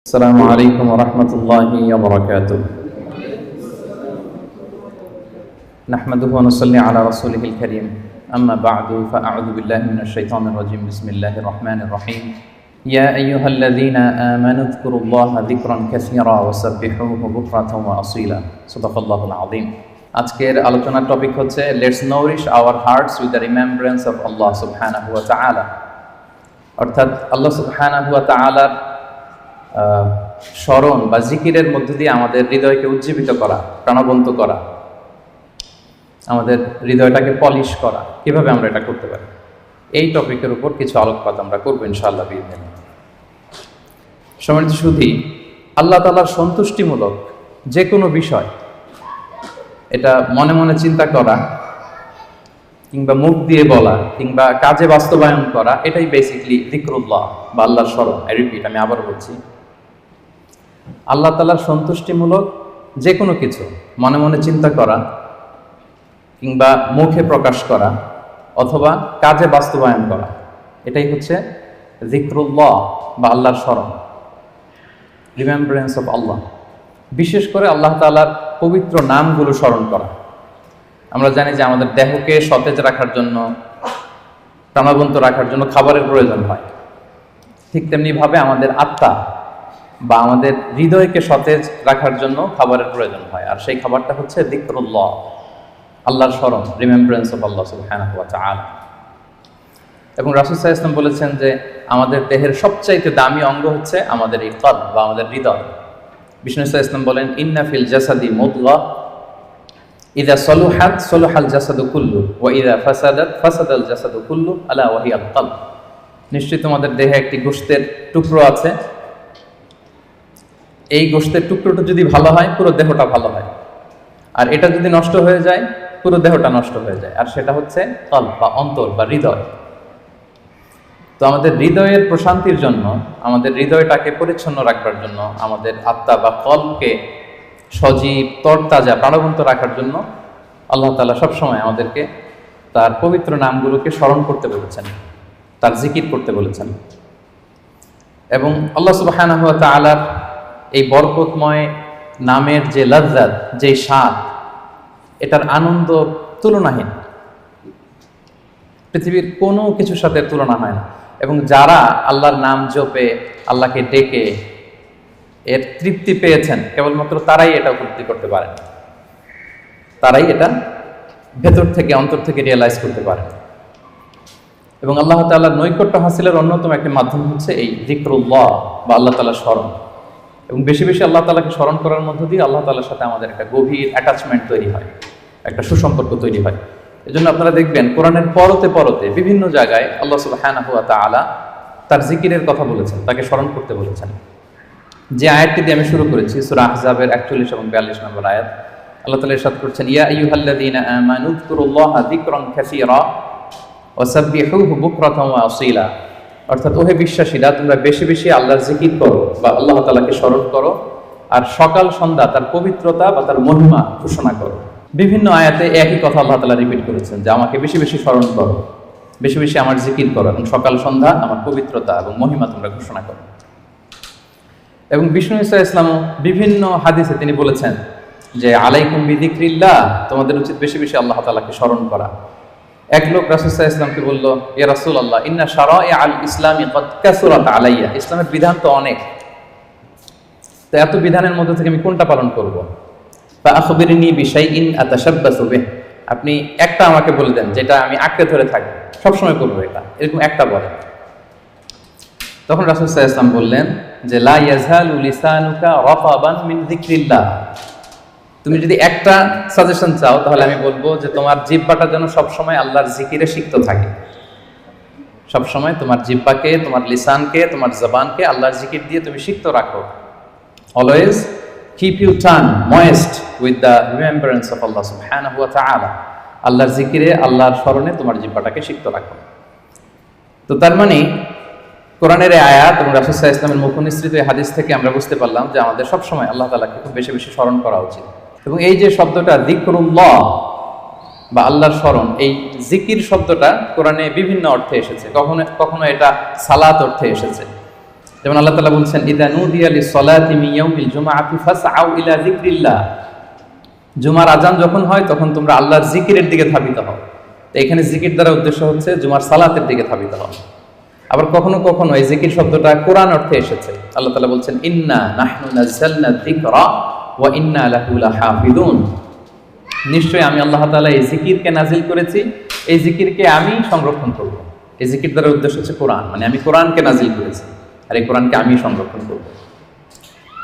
السلام عليكم ورحمة الله وبركاته. نحمده ونصلي على رسوله الكريم. أما بعد فأعوذ بالله من الشيطان الرجيم. بسم الله الرحمن الرحيم. يا أيها الذين آمنوا اذكروا الله ذكرا كثيرا وسبحوه بكرة وأصيلا. صدق الله العظيم. আজকের আলোচনার টপিক হচ্ছে let's nourish our hearts with the remembrance of Allah সুবহানাহু ওয়া তাআলা। অর্থাৎ আল্লাহ সুবহানাহু ওয়া তাআলার স্মরণ বা জিকিরের মধ্য দিয়ে আমাদের হৃদয়কে উজ্জীবিত করা, প্রাণবন্ত করা, আমাদের হৃদয়টাকে পলিশ করা। কিভাবে আমরা এটা করতে পারি, এই টপিকের উপর কিছু আলোকপাত আমরা করবো ইনশাআল্লাহ বিইذنিল্লাহ। সম্মানিত সুধী, আল্লাহ তাআলার সন্তুষ্টিমূলক যে কোনো বিষয় এটা মনে মনে চিন্তা করা কিংবা মুখ দিয়ে বলা কিংবা কাজে বাস্তবায়ন করা, এটাই বেসিকলি যিকরুল্লাহ বা আল্লাহর স্মরণ। আমি আবার বলছি, আল্লাহ তাআলার সন্তুষ্টিমূলক যে কোনো কিছু মনে মনে চিন্তা করা কিংবা মুখে প্রকাশ করা অথবা কাজে বাস্তবায়ন করা, এটাই হচ্ছে যিকরুল্লাহ বা আল্লাহর স্মরণ, রিমেম্ব্রেন্স অফ আল্লাহ। বিশেষ করে আল্লাহ তাআলার পবিত্র নামগুলো স্মরণ করা। আমরা জানি যে আমাদের দেহকে সতেজ রাখার জন্য, প্রাণবন্ত রাখার জন্য খাবারের প্রয়োজন হয়। ঠিক তেমনিভাবে আমাদের আত্মা বা আমাদের হৃদয়কে সতেজ রাখার জন্য খাবারের প্রয়োজন হয়, আর সেই খাবারটা হচ্ছে যিকরুল্লাহ, আল্লাহর স্মরণ, রিমেম্ব্রেন্স অফ আল্লাহ সুবহানাহু ওয়া তাআলা। এবং রাসূল সাল্লাল্লাহু আলাইহি ওয়াসাল্লাম বলেছেন যে আমাদের দেহের সবচাইতে দামি অঙ্গ হচ্ছে আমাদের এই কলব বা আমাদের হৃদয়। বিষ্ণু সাল্লাল্লাহু আলাইহি ওয়াসাল্লাম বলেন, ইন্না ফিল জাসাদি মুদগাহ ইযা সলুহাত সলুহাল জাসাদু কুল্লু ওয়া ইযা ফাসাদাত ফাসাদাল জাসাদু কুল্লু আলা ওয়া হিয়াল কলব। নিশ্চয়ই তোমাদের দেহে একটি গোশতের টুকরো আছে, এই গোশতের টুকরোটা যদি ভালো হয় পুরো দেহটা ভালো হয়, আর এটা যদি নষ্ট হয়ে যায় পুরো দেহটা নষ্ট হয়ে যায়, আর সেটা হচ্ছে কলব বা অন্তর বা হৃদয়। তো আমাদের হৃদয়ের প্রশান্তির জন্য, আমাদের হৃদয়টাকে পরিচ্ছন্ন রাখবার জন্য, আমাদের আত্মা বা কলবকে সজীব তরতাজা প্রাণবন্ত রাখার জন্য আল্লাহ তাআলা সবসময় আমাদেরকে তার পবিত্র নামগুলোকে স্মরণ করতে বলেছেন, তার জিকির করতে বলেছেন। এবং আল্লাহ সুবহানাহু ওয়া তাআলার এই বরকতময় নামের যে লজ্জাত, যে স্বাদ, এটার আনন্দ তুলনাহীন, পৃথিবীর কোনো কিছুর সাথে তুলনা হয় না। এবং যারা আল্লাহর নাম জপে, আল্লাহকে ডেকে এর তৃপ্তি পেয়েছেন, কেবলমাত্র তারাই এটা উপলব্ধি করতে পারেন, তারাই এটা ভেতর থেকে, অন্তর থেকে রিয়েলাইজ করতে পারেন। এবং আল্লাহ তাআলার নৈকট্য হাসিলের অন্যতম একটি মাধ্যম হচ্ছে এই যিকরুল্লাহ বা আল্লাহ তাআলার স্মরণ। এবং বেশি বেশি আল্লাহ তাআলাকে স্মরণ করার মধ্য দিয়ে আল্লাহ তাআলার সাথে আমাদের একটা গভীর অ্যাটাচমেন্ট তৈরি হয়, একটা সুসম্পর্ক তৈরি হয়। এজন্য আপনারা দেখবেন কোরআনের পরতে পরতে বিভিন্ন জায়গায় আল্লাহ সুবহানাহু ওয়া তাআলা তার জিকিরের কথা বলেছেন, তাকে স্মরণ করতে বলেছেন। যে আয়াতটি দিয়ে আমি শুরু করেছি, সূরা আহজাবের 41 এবং 42 নম্বর আয়াত, আল্লাহ তাআলা ইরশাদ করছেন, ইয়া আইয়ুহাল্লাযীনা আমানু যকুরুল্লাহা যিকরান কাসীরা ওয়া সাব্বিহুহু বুকরাতান ওয়া আসীলা। অর্থাৎ ওহে বিশ্বাসীরা, তোমরা বেশি বেশি আল্লাহর জিকির করো বা আল্লাহ তাআলাকে স্মরণ করো, আর সকাল সন্ধ্যা তার পবিত্রতা বা তার মহিমা ঘোষণা করো। বিভিন্ন আয়াতে একই কথা আল্লাহ তাআলা রিপিট করেছেন যে আমাকে বেশি বেশি স্মরণ করো, বেশি বেশি আমার জিকির করো, এবং সকাল সন্ধ্যা আমার পবিত্রতা এবং মহিমা তোমরা ঘোষণা করো। এবং বিষ্ণু ঈসা ইসলামও বিভিন্ন হাদিসে তিনি বলেছেন যে আলাইকুম বিযিকরিল্লাহ, তোমাদের উচিত বেশি বেশি আল্লাহ তাআলাকে স্মরণ করা। এক লোক রাসূল সাল্লাল্লাহু আলাইহি ওয়াসাল্লামকে বলল, ইয়া রাসূলুল্লাহ, ইন্না শারাইআল ইসলামি ক্বাদ কাসুরাত আলাইয়া, ইসলামের বিধান তো অনেক, তো এত বিধানের মধ্যে থেকে আমি কোনটা পালন করব? ফা আখবিরনি বিশাইইন আতাশাব্বাসু বিহি, আপনি একটা আমাকে বলে দেন যেটা আমি আঁকড়ে ধরে থাকব, সবসময় করবো এটা, এরকম একটা বলেন। তখন রাসূল সাল্লাল্লাহু আলাইহি ওয়াসাল্লাম বললেন যে লা ইয়াযহালু লিসানুকা রাতাবান মিন যিকরিল্লাহ, তুমি যদি একটা সাজেশন চাও তাহলে আমি বলবো যে তোমার জিহ্বাটা যেন সবসময় আল্লাহর জিকিরে সিক্ত থাকে। সবসময় তোমার জিহ্বাকে, তোমার লিসানকে, তোমার জবানকে আল্লাহর জিকির দিয়ে তুমি সিক্ত রাখো। Always keep you tongue moist with the remembrance of Allah সুবহানাহু ওয়া তাআলা, আল্লাহর জিকিরে, আল্লাহর স্মরণে তোমার জিহ্বাটাকে সিক্ত রাখো। তো তার মানে কোরআনের এই আয়াত এবং রাসূল সাল্লাল্লাহু আলাইহি ওয়াসাল্লামের মুখনিসৃত এই হাদিস থেকে আমরা বুঝতে পারলাম যে আমাদের সবসময় আল্লাহ তাআলাকে খুব বেশি বেশি স্মরণ করা উচিত। এবং এই যে শব্দটা যিকরুল্লাহ বা আল্লাহর স্মরণ, এই জিকির শব্দটা কোরআনে বিভিন্ন অর্থে এসেছে। কখনো কখনো এটা সালাত অর্থে এসেছে, যেমন আল্লাহ তাআলা বলছেন, ইযা নুদিয়া লিস-সালাতি মিন ইয়াউমিল জুমআতি ফাসআউ ইলা যিকরিল্লাহ। জুমার আজান যখন হয় তখন তোমরা আল্লাহর জিকিরের দিকে ধাবিত হও। তো এখানে জিকির দ্বারা উদ্দেশ্য হচ্ছে জুমার সালাতের দিকে ধাবিত হও। আবার কখনো কখনো এই জিকির শব্দটা কোরআন অর্থে এসেছে। আল্লাহ তাআলা বলছেন, ইন্না নাহনু নাযালনা যিকরা ওয়া ইন্না লাহু লাহাফিজুন। নিশ্চয়ই আমি আল্লাহ তাআলা এই জিকিরকে নাজিল করেছি, এই জিকিরকে আমি সংরক্ষণ করব। এই জিকির দ্বারা উদ্দেশ্য হচ্ছে কোরআন, মানে আমি কোরআনকে নাজিল করেছি আর এই কোরআনকে আমি সংরক্ষণ করব।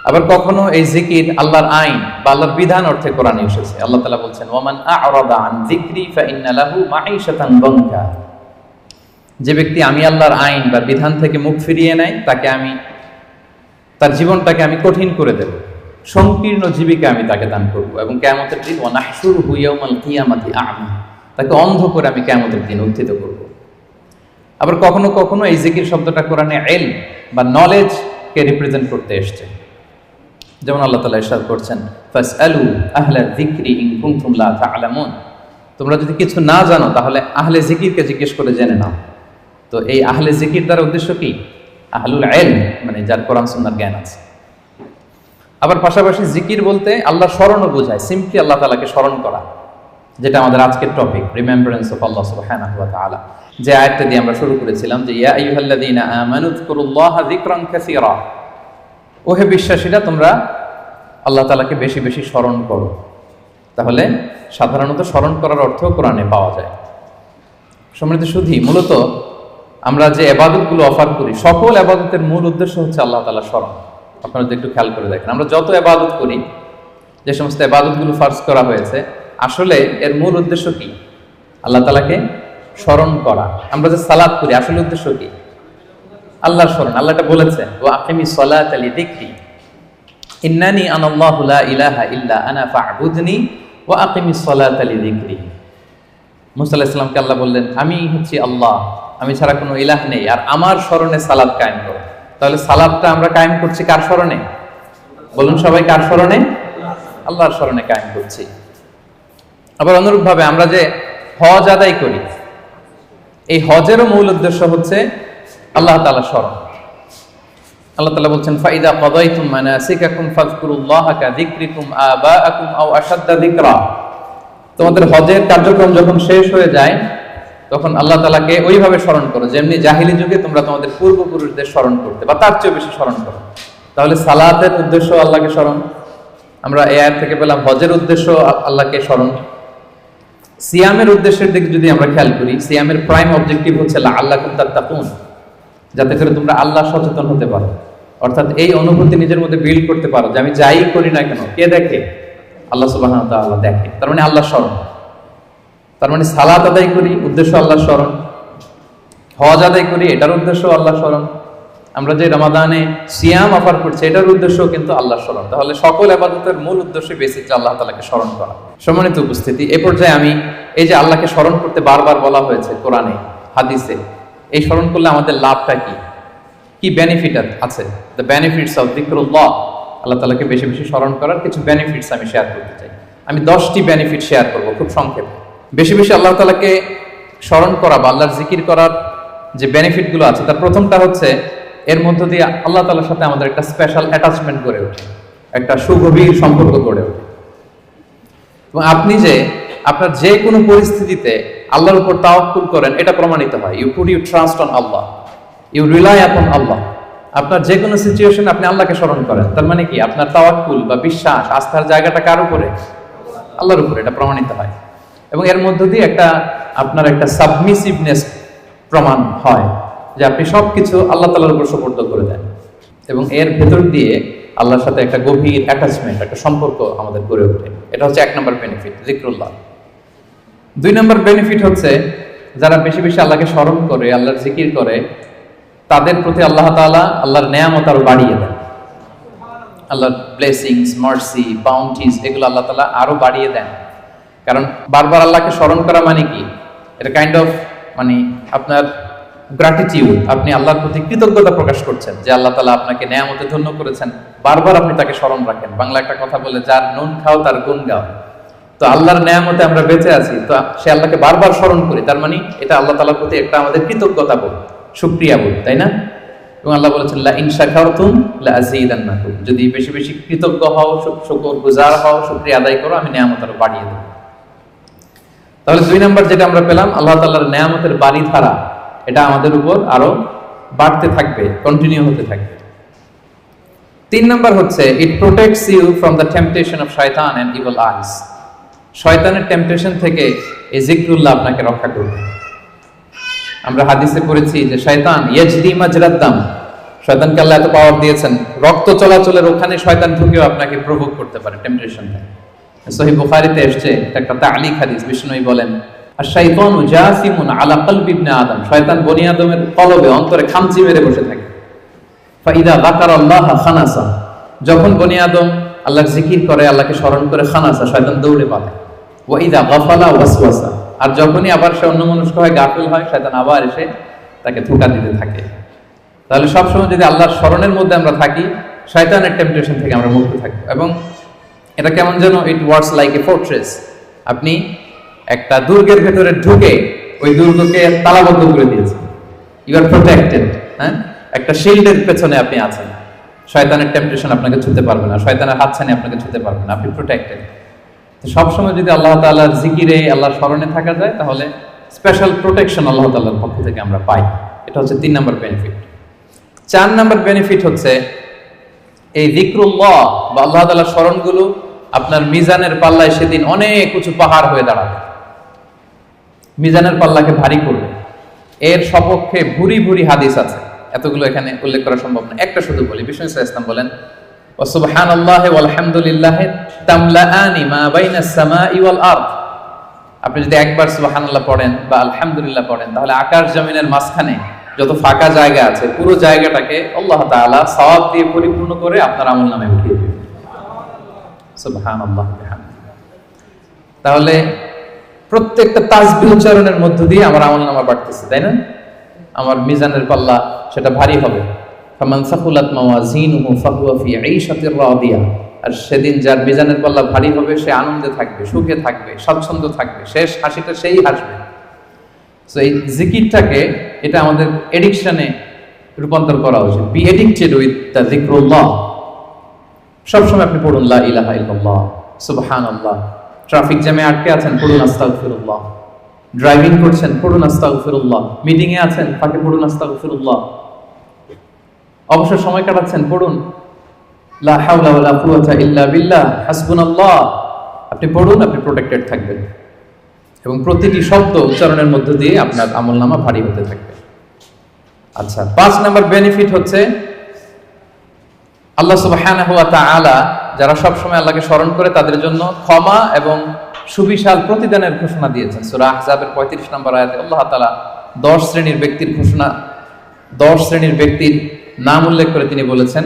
আবার কখনো এই জিকির আল্লাহর আইন বা আল্লাহর বিধান অর্থে কোরআনে এসেছে। আল্লাহ তাআলা বলছেন, ওয়ামান আ'রাদা আন যিকরি ফাইন্না লাহু মাঈশাতান দানকা। যে ব্যক্তি আমি আল্লাহর আইন বা বিধান থেকে মুখ ফিরিয়ে নেয় তাকে আমি তার জীবনটাকে আমি কঠিন করে দেব, সংকীর্ণ জীবিকা আমি তাকে দান করব, এবং কিয়ামতের দিন ওয়া নাহশুরুহু ইয়াওমাল কিয়ামাতি আ'মা, তাকে অন্ধ করে আমি কিয়ামতের দিন উত্থিত করব। আবার কখনো কখনো এই জিকির শব্দটা কোরআনে ইলম বা নলেজ কে রিপ্রেজেন্ট করতে এসেছে। যেমন আল্লাহ তাআলা ইরশাদ করছেন, ফাসআলু আহলা যিকরি ইন কুনতুম লা তা'লামুন। তোমরা যদি কিছু না জানো তাহলে আহলে জিকিরকে জিজ্ঞেস করে জেনে নাও। তো এই আহলে জিকির দ্বারা উদ্দেশ্য কি? আহলুল ইলম, মানে যার কোরআন সুন্নাহর জ্ঞান আছে। আবার পাশাপাশি জিকির বলতে আল্লাহ স্মরণও বোঝায়, সিম্পলি আল্লাহ তাআলাকে স্মরণ করা, যেটা আমাদের আজকের টপিক, রিমেম্বারেন্স অফ আল্লাহ সুবহানাহু ওয়া তাআলা। যে আয়াতটা দিয়ে আমরা শুরু করেছিলাম যে ইয়া আইয়ুহাল্লাযীনা আমানু যকুরুল্লাহা যিকরান কাসীরা। ওহে বিশ্বাসীরা, তোমরা আল্লাহ তাআলাকে বেশি বেশি স্মরণ করো। তাহলে সাধারণত স্মরণ করার অর্থ কোরআনে পাওয়া যায়। সম্মানিত সুধী, মূলত আমরা যে ইবাদতগুলো অফার করি, সকল ইবাদতের মূল উদ্দেশ্য হচ্ছে আল্লাহ তাআলার স্মরণ। আপনারা যদি একটু খেয়াল করে দেখেন, আমরা যত ইবাদত করি, যে সমস্ত ইবাদতগুলো ফারজ করা হয়েছে, আসলে এর মূল উদ্দেশ্য কি? আল্লাহ তাআলাকে স্মরণ করা। আমরা যে সালাত করি, আসলে উদ্দেশ্য কি? আল্লাহর স্মরণ। আল্লাহ এটা বলেছেন, ওয়া আকিমিস সালাতা লিযিকরি ইন্নানি আনাল্লাহু লা ইলাহা ইল্লা আনা ফা'বুদনি ওয়া আকিমিস সালাতা লিযিকরি। মুসা আলাইহিস সালামকে আল্লাহ বললেন, আমি হচ্ছি আল্লাহ, আমি ছাড়া কোনো ইলাহ নেই, আর আমার স্মরণে সালাত কায়েম করো। তাহলে সালাতটা আমরা কায়েম করছি কার স্মরণে? বলুন সবাই, কার স্মরণে? আল্লাহর স্মরণে কায়েম করছি। আবার অনুরূপভাবে আমরা যে হজ আদায় করি, এই হজেরও মূল উদ্দেশ্য হচ্ছে আল্লাহ তাআলার স্মরণ। আল্লাহ তাআলা বলছেন, ফাইদা কাদাইতুম মানাসিকাকুম ফাযকুরুল্লাহা কাযিকরিকুম আবাআকুম আও আশাদ্দা যিকরা। তোমাদের হজের কার্যক্রম যখন শেষ হয়ে যায়, তখন আল্লাহ তাআলাকে ওইভাবে স্মরণ করো যেমনি জাহিলি যুগে তোমরা তোমাদের পূর্বপুরুষদের স্মরণ করতে, বা তার চেয়ে বেশি স্মরণ করো। তাহলে সালাতের উদ্দেশ্য আল্লাহকে স্মরণ, আমরা এই আয়াত থেকে পেলাম হজের উদ্দেশ্য আল্লাহকে স্মরণ। সিয়ামের উদ্দেশ্যের দিকে যদি আমরা খেয়াল করি, সিয়ামের প্রাইম অবজেক্টিভ হচ্ছে লাআল্লাকুম তাত্তাকুন, যাতে করে তোমরা আল্লাহ সচেতন হতে পারো। অর্থাৎ এই অনুভূতি নিজের মধ্যে বিল্ড করতে পারো যে আমি যাই করি না কেন, কে দেখে? আল্লাহ সুবহানাহু ওয়া তাআলা দেখে। তার মানে আল্লাহ স্মরণ। তার মানে সালাত আদায় করি, উদ্দেশ্য আল্লাহ স্মরণ। হজ আদায় করি, এটার উদ্দেশ্য আল্লাহ স্মরণ। আমরা যে রমাদানে সিয়াম অফার করছি, এটার উদ্দেশ্য কিন্তু আল্লাহ স্মরণ। তাহলে সকল ইবাদতের মূল উদ্দেশ্য বেসিক্যালি আল্লাহ তাআলাকে স্মরণ করা। সম্মানিত উপস্থিতি, এই পর্যায়ে আমি এই যে আল্লাহকে স্মরণ করতে বারবার বলা হয়েছে কোরআনে, হাদিসে, এই স্মরণ করলে আমাদের লাভটা কি, কি বেনিফিট আছে? দ্য বেনিফিটস অফ যিকরুল্লাহ, আল্লাহ তাআলাকে বেশি বেশি স্মরণ করার কিছু বেনিফিটস আমি শেয়ার করতে চাই। আমি 10টি বেনিফিট শেয়ার করব খুব সংক্ষেপে। বেশি বেশি আল্লাহ তাআলাকে স্মরণ করা বা আল্লাহর জিকির করার যে বেনিফিটগুলো আছে, তার প্রথমটা হচ্ছে এর মধ্য দিয়ে আল্লাহ তাআলার সাথে আমাদের একটা স্পেশাল অ্যাটাচমেন্ট গড়ে ওঠে, একটা সুগভীর সম্পর্ক গড়ে ওঠে। এবং আপনি যে আপনার যে কোনো পরিস্থিতিতে আল্লাহর উপর তাওয়াক্কুল করেন, এটা প্রমাণিত হয়। You put you trust on Allah, you rely upon Allah. আপনার যে কোনো সিচুয়েশনে আপনি আল্লাহকে স্মরণ করেন, তার মানে কি আপনার তাওয়াক্কুল বা বিশ্বাস, আস্থার জায়গাটা কার উপরে? আল্লাহর উপরে। এটা প্রমাণিত হয়। এবং এর মধ্য দিয়ে আপনার একটা সাবমিসিভনেস প্রমাণ হয়, যে আপনি সবকিছু আল্লাহ তাআলার উপর সুপর্দ করে দেন। এবং এর ভেতর দিয়ে আল্লাহর সাথে একটা গভীর অ্যাটাচমেন্ট, একটা সম্পর্ক আমাদের গড়ে ওঠে। এটা হচ্ছে 1 নম্বর বেনিফিট, যিকরুল্লাহ। 2 নম্বর বেনিফিট হচ্ছে যারা বেশি বেশি আল্লাহকে স্মরণ করে, আল্লাহর জিকির করে, তাদের প্রতি আল্লাহ তাআলা আল্লাহর নেয়ামত আরো বাড়িয়ে দেন। আল্লাহর ব্লেসিংস, মার্সি, বাউন্টিজ, এগুলো আল্লাহ তাআলা আরো বাড়িয়ে দেন। কারণ বারবার আল্লাহকে স্মরণ করা মানে কি? এটা কাইন্ড অফ মানে আপনার গ্র্যাটিটিউড, আপনি আল্লাহর প্রতি কৃতজ্ঞতা প্রকাশ করছেন যে আল্লাহ তাআলা আপনাকে নেয়ামতে ধন্য করেছেন। বারবার আপনি তাকে স্মরণ রাখেন। বাংলা একটা কথা বলে, যার নুন খাও তার গুণ গাও। তো আল্লাহর নেয়ামতে আমরা বেঁচে আছি, তো সে আল্লাহকে বারবার স্মরণ করি, তার মানে এটা আল্লাহ তাআলার প্রতি একটা আমাদের কৃতজ্ঞতা বোধ, শুকরিয়া বোধ, তাই না? এবং আল্লাহ বলেছেন লা ইন শাকারতুম লা আযীদান্নাকুম, যদি বেশি বেশি কৃতজ্ঞ হও, শুকরগুজার হও, শুকরিয়া আদায় করো, আমি নিয়ামত আরো বাড়িয়ে দেব। তাহলে 2 নাম্বার যেটা আমরা পেলাম, আল্লাহ তাআলার নিয়ামতের বাড়িধারা এটা আমাদের উপর আরো বাড়তে থাকবে, কন্টিনিউ হতে থাকবে। 3 নাম্বার হচ্ছে it protects you from the temptation of শয়তান এন্ড ইভিল আইস। শয়তানের টেম্পটেশন থেকে এই জিকরুল্লাহ আপনাকে রক্ষা করবে। আমরা হাদিসে পড়েছি যে শয়তান ইয়াজরি মাজরাদ দাম, শয়তানকে আল্লাহ এত পাওয়ার দিয়েছেন, রক্ত চলাচলের ওখানে শয়তান ঢুকেও আপনাকে প্রভোগ করতে পারে, টেম্পটেশন দেয়। সহিহ বুখারীতে এসেছে একটা তা'লিক হাদিস, বিষ্ণুই বলেন আশ-শাইতানু জাসিমুন আলা কলবি ইবনে আদম, শয়তান বনি আদমের কলবে, অন্তরে খামচি মেরে বসে থাকে। ফাইদা যাকারাল্লাহ খানাসা, যখন বনি আদম আল্লাহর জিকির করে, আল্লাহকে স্মরণ করে, খানাসা শয়তান দৌড়ে পালায়। ওয়া ইদা গাফালা ওয়াসওয়াসা, আর যখনই আবার সে অন্যমনস্ক হয়, গাফিল হয়, শয়তান আবার এসে তাকে ধোঁকা দিতে থাকে। তাহলে সবসময় যদি আল্লাহর স্মরণের মধ্যে আমরা থাকি, শয়তানের টেম্পটেশন থেকে আমরা মুক্ত থাকবো। এবং এটা কেমন যেন it works like a fortress, আপনি একটা দুর্গের ভেতরে ঢুকে ওই দুর্গকে তালাবদ্ধ করে দিয়েছেন, ইউ আর প্রোটেক্টেড। হ্যাঁ, একটা শিল্ডের পেছনে আপনি আছেন, শয়তানের টেম্পটেশন আপনাকে ছুঁতে পারবে না, শয়তানের হাতছানি আপনাকে ছুঁতে পারবে না, আপনি প্রোটেক্টেড। তো সবসময় যদি আল্লাহ তাআলার জিকিরে, আল্লাহর স্মরণে থাকা যায়, তাহলে স্পেশাল প্রোটেকশন আল্লাহ তাআলার পক্ষ থেকে আমরা পাই। এটা হচ্ছে 3 নাম্বার বেনিফিট। 4 নাম্বার বেনিফিট হচ্ছে এই যিকরুল্লাহ বা আল্লাহ তাআলার স্মরণগুলো আপনার মিজানের পাল্লায় সেদিন অনেক উঁচু পাহাড় হয়ে দাঁড়াবে, মিজানের পাল্লাকে ভারী করবে। এর সপক্ষে ভুরি ভুরি হাদিস আছে, এতগুলো এখানে উল্লেখ করা সম্ভব না, একটা শুধু বলি। বিষ্ণু সাল্লাল্লাহু আলাইহি ওয়াসাল্লাম বলেন ওয়া সুবহানাল্লাহি ওয়াল হামদুলিল্লাহি তামলাআনি মা বাইনাস সামাই ওয়াল আরদ। আপনি যদি একবার সুবহানাল্লাহ পড়েন বা আলহামদুলিল্লাহ পড়েন, তাহলে আকাশ জমিনের মাঝখানে যত ফাঁকা জায়গা আছে, পুরো জায়গাটাকে আল্লাহ তাআলা সওয়াব দিয়ে পরিপূর্ণ করে আপনার আমলনামায় উঠিয়ে দিবেন। সুবহানাল্লাহ বিহামদিহি। তাহলে প্রত্যেকটা তাসবিহ উচ্চারণের মধ্য দিয়ে আমার আমলনামা বাড়তেছে, তাই না? আমার মিজানের পাল্লা সেটা ভারী হবে। ফামান সাকুলাত মাওয়াজিনুহু ফাহুয়া ফি আইশাতির রাদিয়া, আর সেদিন যার মিজানের পাল্লা ভারী হবে, সে আনন্দে থাকবে, সুখে থাকবে, স্বচ্ছন্দ থাকবে, শেষ হাসিটা সেই হাসবে। সো এই জিকিরটাকে, এটা আমাদের এডিকশনে রূপান্তর করা উচিত। বি এডিক্টেড উইথ দ্য যিকরুল্লাহ। সবসময় আপনি পড়ুন লা ইলাহা ইল্লাল্লাহ, সুবহানাল্লাহ। ট্রাফিক জ্যামে আটকে আছেন, পড়ুন আস্তাগফিরুল্লাহ। ড্রাইভিং করছেন, পড়ুন আস্তাগফিরুল্লাহ। মিটিং এ আছেন, ফাঁকে পড়ুন আস্তাগফিরুল্লাহ। অবসর সময় কাটাচ্ছেন, পড়ুন লা হাওলা ওয়ালা কুওয়াতা ইল্লা বিল্লাহ, হাসবুনাল্লাহ। আপনি পড়ুন, আপনি প্রোটেক্টেড থাকবেন এবং প্রতিটি শব্দ উচ্চারণের মধ্য দিয়ে আপনার আমলনামা ভারী হতে থাকবে। আচ্ছা, 5 নাম্বার বেনিফিট হচ্ছে আল্লাহ সুবহানাহু ওয়া তাআলা যারা সব সময় আল্লাহকে স্মরণ করে, তাদের জন্য ক্ষমা এবং সুবিশাল প্রতিদানের ঘোষণা দিয়েছেন। সূরা আহজাবের 35 নম্বর আয়াতে আল্লাহ তাআলা 10 শ্রেণীর ব্যক্তির ঘোষণা, 10 শ্রেণীর ব্যক্তির নাম উল্লেখ করে তিনি বলেছেন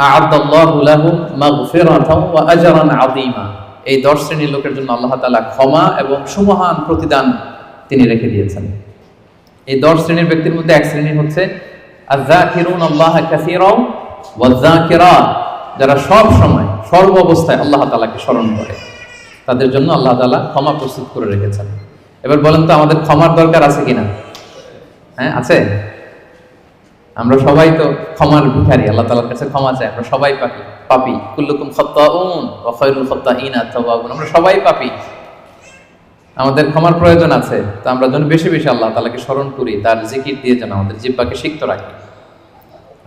আ'আদাল্লাহু লাহুম মাগফিরাতাও ওয়া আজরান আযীমা। এই 10 শ্রেণীর লোকের জন্য আল্লাহ তাআলা ক্ষমা এবং সুমহান প্রতিদান তিনি রেখে দিয়েছেন। এই 10 শ্রেণীর ব্যক্তির মধ্যে এক শ্রেণী হচ্ছে আয-যাকিরুনাল্লাহা কাসীরাও ওয়ায-যাকিরাত, যারা সব সময় সর্ব অবস্থায় আল্লাহ তাআলাকে স্মরণ করে, তাদের জন্য আল্লাহ তাআলা ক্ষমা প্রস্তুত করে রেখেছেন। এবার বলেন তো আমাদের ক্ষমার দরকার আছে কিনা? হ্যাঁ, আছে। আমরা সবাই তো ক্ষমার ভিখারি, আল্লাহ তাআলার কাছে ক্ষমা চাই। আমরা সবাই পাপী, কুল্লুকুম খাত্তাউন ওয়া খায়রুল খাত্তাইনা আত-তাওয়াবুন। আমরা সবাই পাপী, আমাদের ক্ষমার প্রয়োজন আছে। তো আমরা যেন বেশি বেশি আল্লাহ তাআলাকে স্মরণ করি, তার জিকির দিয়ে যেন আমাদের জিহ্বাকে সিক্ত রাখি।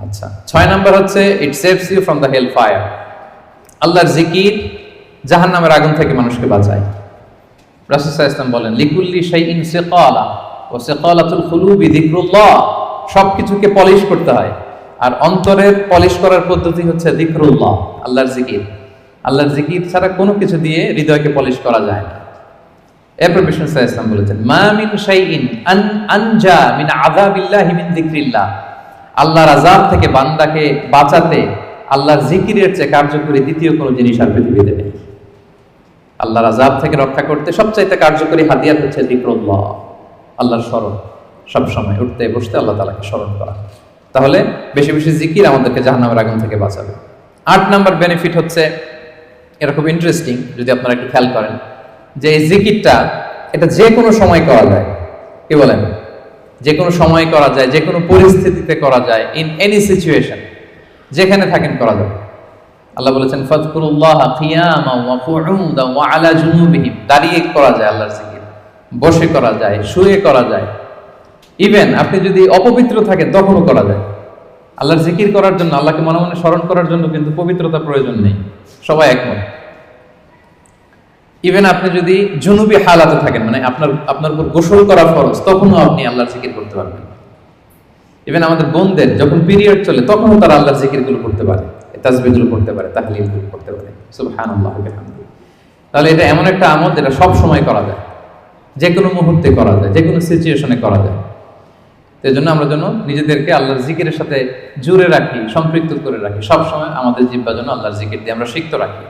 আচ্ছা, 6 নাম্বার হচ্ছে it saves you from the hell fire. আল্লাহর জিকির জাহান্নামের আগুন থেকে মানুষকে বাঁচায়। রাসূল সাল্লাল্লাহু আলাইহি ওয়াসাল্লাম বলেন লিকুল্লি শাইইন সিকালা ওয়া সিকালাতুল কুলুবি যিকরুল্লাহ। সবকিছুকে পলিশ করতে হয়, আর অন্তরের পলিশ করার পদ্ধতি হচ্ছে যিকরুল্লাহ, আল্লাহর জিকির। আল্লাহর জিকির ছাড়া কোনো কিছু দিয়ে হৃদয়কে পলিশ করা যায় না। এরপর বিষ্ণু সাল্লাল্লাহু আলাইহি ওয়াসাল্লাম বলেছেন মা মিন শাইইন আনজা মিন আযাবিল্লাহি মিন যিকরিল্লাহ। আল্লাহর আযাব থেকে বান্দাকে বাঁচাতে আল্লাহর জিকিরের চেয়ে কার্যকরী দ্বিতীয় কোনো জিনিস আর পৃথিবীতে নেই। আল্লাহর আযাব থেকে রক্ষা করতে সবচাইতে কার্যকরী হাতিয়ার হচ্ছে যিকরুল্লাহ, আল্লাহর স্মরণ। সব সময় উঠতে বসতে আল্লাহ তাআলাকে স্মরণ করা। তাহলে বেশি বেশি জিকির আমাদেরকে জাহান্নামের আগুন থেকে বাঁচাবে। 8 নাম্বার বেনিফিট হচ্ছে, এটা খুব ইন্টারেস্টিং যদি আপনারা একটু খেয়াল করেন, যে এই জিকিরটা এটা যে কোনো সময় করা যায়। কি বলেন? যে কোনো সময় করা যায়, যে কোনো পরিস্থিতিতে করা যায়, ইন এনি সিচুয়েশন, যেখানে থাকেন করা যাবে। আল্লাহ বলেছেন ফাযকুরুল্লাহা কিয়ামান ওয়া কুউদান ওয়া আলা জুনুবিহিম, দাঁড়িয়ে করা যায় আল্লাহর জিকির, বসে করা যায়, শুয়ে করা যায়, ইভেন আপনি যদি অপবিত্র থাকেন তখনও করা যায়। আল্লাহর জিকির করার জন্য, আল্লাহকে মনে মনে স্মরণ করার জন্য কিন্তু পবিত্রতা প্রয়োজন নেই, সবাই একমত। ইভেন আপনি যদি জুনুবি হালাতে থাকেন, মানে আপনার উপর গোসল করা ফরজ, তখনও আপনি আল্লাহর জিকির করতে পারবেন। ইভেন আমাদের বোনদের যখন পিরিয়ড চলে তখনও তারা আল্লাহর জিকিরগুলো করতে পারে, তাসবিহগুলো করতে পারে, তাহলিলগুলো করতে পারে। সুবহানাল্লাহ ওয়া বিহামদিহি। তাহলে এটা এমন একটা আমল যেটা সব সময় করা যায়, যে কোনো মুহূর্তে করা যায়, যে কোনো সিচুয়েশনে করা যায়। এই জন্য আমরা যেন নিজেদেরকে আল্লাহর জিকিরের সাথে জুড়ে রাখি, সম্পৃক্ত করে রাখি, সবসময় আমাদের জিহ্বা যেন আল্লাহর জিকির দিয়ে আমরা সিক্ত রাখি।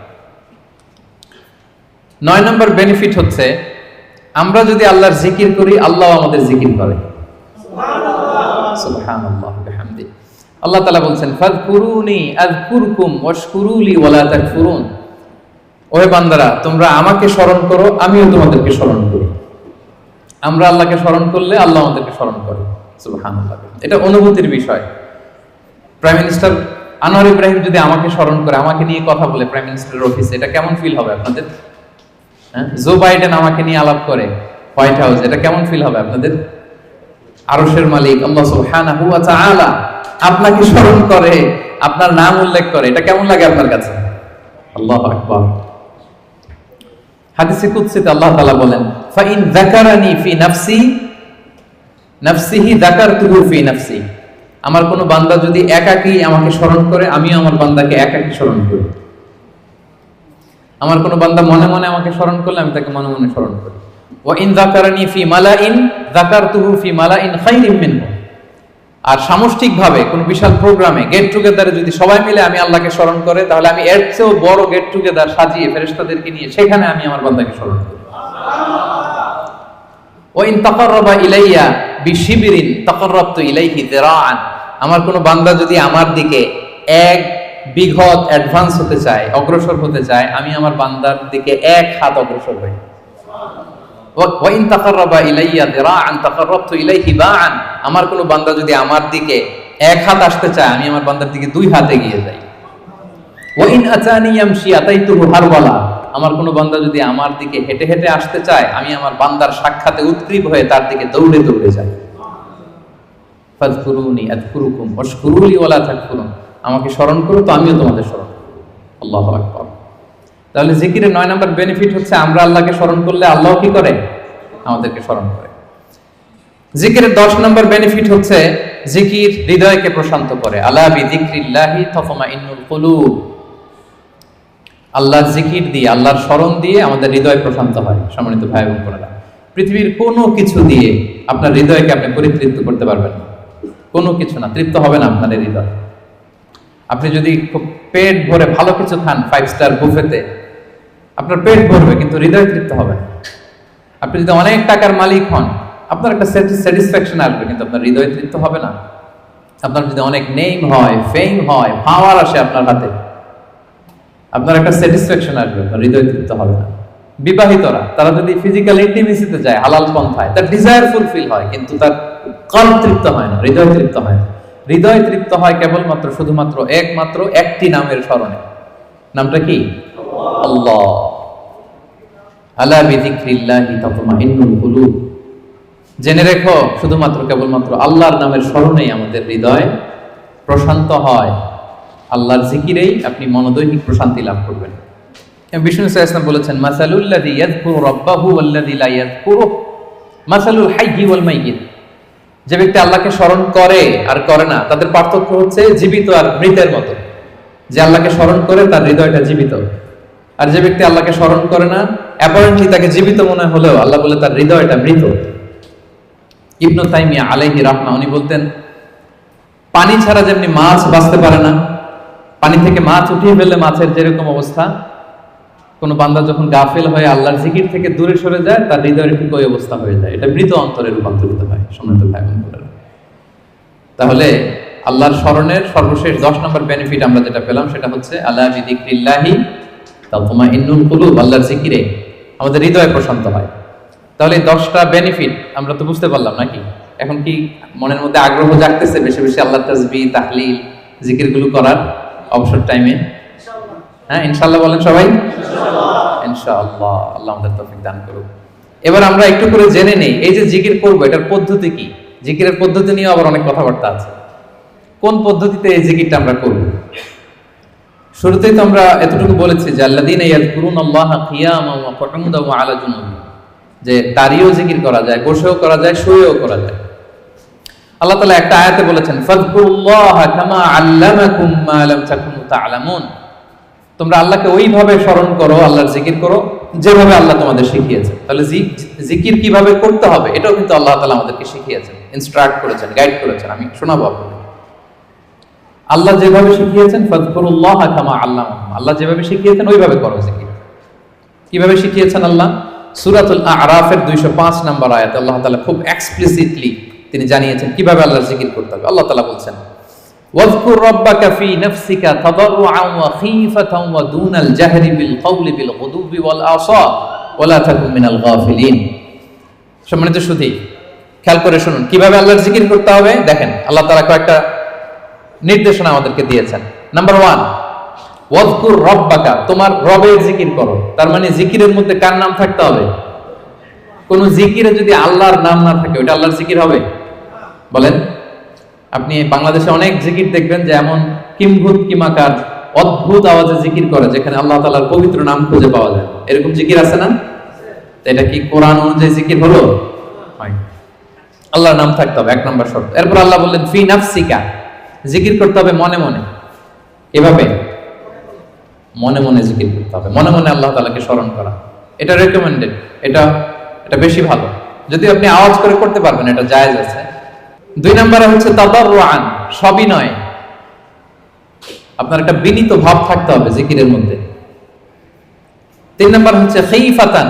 9 নম্বর বেনিফিট হচ্ছে, আমরা যদি আল্লাহর জিকির করি আল্লাহ আমাদের জিকির করে। সুবহানাল্লাহ ওয়া বিহামদিহি। আল্লাহ তাআলা বলছেন ফাযকুরুনি আযকুরকুম ওয়াশকুরুলি ওয়ালা তাকফুরুন। ওহে বান্দারা, তোমরা আমাকে স্মরণ করো, আমিও তোমাদেরকে স্মরণ করি। আমরা আল্লাহকে স্মরণ করলে আল্লাহ আমাদেরকে স্মরণ করে। সুবহানাল্লাহ। এটা অনুভূতির বিষয়। প্রাইম মিনিস্টার আনোয়ার ইব্রাহিম যদি আমাকে স্মরণ করে, আমাকে নিয়ে কথা বলে প্রাইম মিনিস্টারের অফিসে, এটা কেমন ফিল হবে আপনাদের? জো বাইডেন আমাকে নিয়ে আলাপ করে হোয়াইট হাউস, এটা কেমন ফিল হবে আপনাদের? আরশের মালিক আল্লাহ সুবহানাহু ওয়া তাআলা আপনাকে স্মরণ করে, আপনার নাম উল্লেখ করে, এটা কেমন লাগে আপনার কাছে? আল্লাহু আকবার। হাদিসে কুদসিতে আল্লাহ তাআলা বলেন ফাইন যাকারানি ফি নাফসি নাফসিহি যাকারতুহু ফি নাফসি। আমার কোন বান্দা যদি একাকী আমাকে স্মরণ করে, আমিও আমার বান্দাকে একাকী স্মরণ করি। আমার কোন বান্দা মনে মনে আমাকে স্মরণ করলে আমি তাকে মনে মনে স্মরণ করি। ওয়া ইন যাকারানি ফি মালাইন যাকারতুহু ফি মালাইন খায়রিম মিনহু। আর সামষ্টিকভাবে কোন বিশাল প্রোগ্রামে, গেট টুগেদারে যদি সবাই মিলে আমি আল্লাহকে স্মরণ করে, তাহলে আমি এর চেয়েও বড় গেট টুগেদার সাজিয়ে ফেরেশতাদেরকে নিয়ে সেখানে আমি আমার বান্দাকে স্মরণ করি। ওয়া ইন তাকাররাবা ইলাইয়া বিশিবরিন তাকাররাবতু ইলাইহি যিরাআন। আমার কোন বান্দা যদি আমার দিকে এক বিঘত অ্যাডভান্স হতে চায়, অগ্রসর হতে চায়, আমি আমার বান্দার দিকে এক হাত অগ্রসর হই। ওয়া ইন তাকাররাবা ইলাইয়া যিরাআন তাকাররাবতু ইলাইহি বাআন। আমার কোন বান্দা যদি আমার দিকে এক হাত আসতে চায়, আমি আমার বান্দার দিকে দুই হাত এগিয়ে যাই। ওয়া ইন আতানি ইয়ামশি আতাইতুহু হারওয়ালা। আমার কোন বান্দা যদি আমার দিকে হেঁটে হেঁটে আসতে চায়, আমি আমার বান্দার সাক্ষাতে উৎগ্রীব হয়ে তার দিকে দৌড়ে দৌড়ে যাই। ফাযকুরুনি আযকুরুকুম ওয়াশকুরুলি ওয়ালা তাকফুরুন। আমাকে স্মরণ করো তো আমিও তোমাদের স্মরণ করব। আল্লাহু আকবার। তাহলে জিকিরের 9 নম্বর বেনিফিট হচ্ছে, আমরা আল্লাহকে স্মরণ করলে আল্লাহ কি করে? আমাদেরকে স্মরণ করে। জিকিরের 10 নম্বর বেনিফিট হচ্ছে, জিকির হৃদয়কে প্রশান্ত করে। আলা বিযিকরিল্লাহি তাতমাইন্নুল কুলুব। আল্লাহর জিকির দিয়ে, আল্লাহর স্মরণ দিয়ে আমাদের হৃদয় প্রশান্ত হয়। সম্মানিত ভাই এবং বোনেরা, পৃথিবীর কোনো কিছু দিয়ে আপনার হৃদয়কে আপনি পরিতৃপ্ত করতে পারবেন না। কোনো কিছু না, তৃপ্ত হবে না আপনার হৃদয়। আপনি যদি খুব পেট ভরে ভালো কিছু খান 5 স্টার বুফেতে, আপনার পেট ভরবে কিন্তু হৃদয় তৃপ্ত হবে না। আপনি যদি অনেক টাকার মালিক হন, আপনার একটা স্যাটিসফ্যাকশন আসবে, কিন্তু আপনার হৃদয় তৃপ্ত হবে না। আপনার যদি অনেক নেম হয়, ফেম হয়, পাওয়ার আসে আপনার হাতে, আপনার একটা স্যাটিসফ্যাকশন আসবে, আপনার হৃদয় তৃপ্ত হবে না। বিবাহিতরা, তারা যদি ফিজিক্যাল ইন্টিমেসিতে যায় হালাল পন্থায়, তার ডিজায়ার ফুলফিল হয়, কিন্তু তার কল্প তৃপ্ত হয় না, হৃদয় তৃপ্ত হয় না। হৃদয় তৃপ্ত হয় কেবলমাত্র, শুধুমাত্র, একমাত্র একটি নামের স্মরণে। নামটা কি? আল্লাহ। আলা বিযিকরিল্লাহি তাতমাইন্নুল কুলুব। জেনে রেখো, শুধুমাত্র কেবলমাত্র আল্লাহর নামের স্মরণেই আমাদের হৃদয় প্রশান্ত হয়। আল্লাহর জিকিরেই আপনি মনোদৈহিক প্রশান্তি লাভ করবেন। বিষ্ণু সাল্লাল্লাহু আলাইহি ওয়াসাল্লাম বলেছেন মাসালুল্লাযী ইয়াযকুরু রাব্বাহু ওয়াল্লাযী লা ইয়াযকুরু মাসালুল হাইয়্যি ওয়াল মাইয়্যিত। যে ব্যক্তি আল্লাহকে স্মরণ করে আর করে না, তাদের পার্থক্য হচ্ছে জীবিত আর মৃতের মতো। যে আল্লাহকে স্মরণ করে তার হৃদয়টা জীবিত, আর যে ব্যক্তি আল্লাহকে স্মরণ করে না, অ্যাপারেন্টলি তাকে জীবিত মনে হলেও আল্লাহ বলে তার হৃদয়টা মৃত। ইবনু তাইমিয়া আলাইহি রাহমা, উনি বলতেন, পানি ছাড়া যেমনি মাছ বাঁচতে পারে না, পানি থেকে মাছ উঠিয়ে ফেললে মাছের যেরকম অবস্থা, কোন বান্দা যখন গাফেল হয়ে আল্লাহর জিকির থেকে দূরে সরে যায়, তার হৃদয়ের ঠিক ওই অবস্থা হয়ে যায়। এটা মৃত অন্তরে রূপান্তরিত হয়। সম্মানিত ভাই বোনেরা, তাহলে আল্লাহর স্মরণের সর্বশেষ 10 নম্বর বেনিফিট আমরা যেটা পেলাম, সেটা হচ্ছে আলা বিযিকরিল্লাহি তাতমাইন্নুল কুলুব। আল্লাহর জিকিরে আমাদের হৃদয় প্রশান্ত হয়। তাহলে 10টা বেনিফিট আমরা তো বুঝতে পারলাম নাকি? এখন কি মনের মধ্যে আগ্রহ জাগতেছে বেশি বেশি আল্লাহর তাসবিহ তাহলিল জিকিরগুলো করার অবসর টাইমে? হ্যাঁ, ইনশাআল্লাহ বলেন সবাই। ইনশাআল্লাহ, আল্লাহ আমাদের তৌফিক দান করুক। এবার আমরা একটু করে জেনে নেই, এই যে জিকির করবো এটার পদ্ধতি কি। জিকিরের পদ্ধতি নিয়ে আবার অনেক কথাবার্তা আছে। কোন পদ্ধতিতে এই জিকিরটা আমরা করব? শুরুতেই তো আমরা এতটুকু বলেছি যে আল্লাযীনা ইয়াযকুরুনাল্লাহা কিয়ামান ওয়া কুউদান ওয়া আলা জুনুবিহিম, যে দাঁড়িয়েও জিকির করা যায়, বসেও করা যায়, শুয়েও করা যায়। আল্লাহ তাআলা একটা আয়াতে বলেছেন ফাযকুরুল্লাহা কামা আল্লামাকুম মা লাম তাকুনু তা'লামুন, তোমরা আল্লাহকে ওইভাবে স্মরণ করো, আল্লাহর জিকির করো যেভাবে আল্লাহ তোমাদের শিখিয়েছেন। তাহলে জিকির কিভাবে করতে হবে এটাও কিন্তু আল্লাহ তাআলা আমাদেরকে শিখিয়েছেন, ইনস্ট্রাক্ট করেছেন, গাইড করেছেন। আমি শোনাবো আপনাদের। আল্লাহ যেভাবে শিখিয়েছেন ফাযকুরুল্লাহা কামা আল্লামাকুম, আল্লাহ যেভাবে শিখিয়েছেন ওইভাবে করো জিকির। কিভাবে শিখিয়েছেন আল্লাহ? সূরাতুল আ'রাফের 205 নম্বর আয়াতে আল্লাহ তাআলা খুব এক্সপ্লিসিটলি তিনি জানিয়েছেন কিভাবে আল্লাহর জিকির করতে হবে। আল্লাহ তাআলা বলছেন ওয়াযকুর রাব্বাকা ফি নাফসিকা তাদাররুআন ওয়া খীফাতান ওয়া দুনাল জাহরি বিল কওলি বিল গুদুবি ওয়াল আসাল ওয়া লা তাকুন মিনাল গাফিলিন। সম্মানিত সুধী, খেয়াল করে শুনুন কিভাবে আল্লাহর জিকির করতে হবে। দেখেন আল্লাহ তাআলা কয়েকটা নির্দেশনা আমাদেরকে দিয়েছেন। নাম্বার 1, ওয়াযকুর রাব্বাকা, তোমার রবের জিকির করো। তার মানে জিকিরের মধ্যে কার নাম থাকতে হবে? কোন জিকিরে যদি আল্লাহর নাম না থাকে ওটা আল্লাহর জিকির হবে? বলেন। আপনি বাংলাদেশে অনেক জিকির দেখবেন যে এমন কিম্ভূত কিমাকার অদ্ভুত আওয়াজে জিকির করে যেখানে আল্লাহ তাআলার পবিত্র নাম খুঁজে পাওয়া যায়। এরকম জিকির আছে না? এটা কি কোরআন অনুযায়ী জিকির হলো? হয়। আল্লাহর নাম থাকতে হবে, 1 নম্বর শর্ত। এরপর আল্লাহ বললেন ফি নাফসিকা, জিকির করতে হবে মনে মনে। এভাবে মনে মনে জিকির করতে হবে, মনে মনে আল্লাহ তাআলাকে স্মরণ করা। এটা রেকমেন্ডেড, এটা বেশি ভালো। যদি আপনি আওয়াজ করে করতে পারবেন এটা জায়েজ আছে। 2 নম্বরে হচ্ছে তাদাররুআন, সবিনয়। আপনার একটা বিনীত ভাব থাকতে হবে জিকিরের মধ্যে। 3 নম্বর হচ্ছে খীফাতান,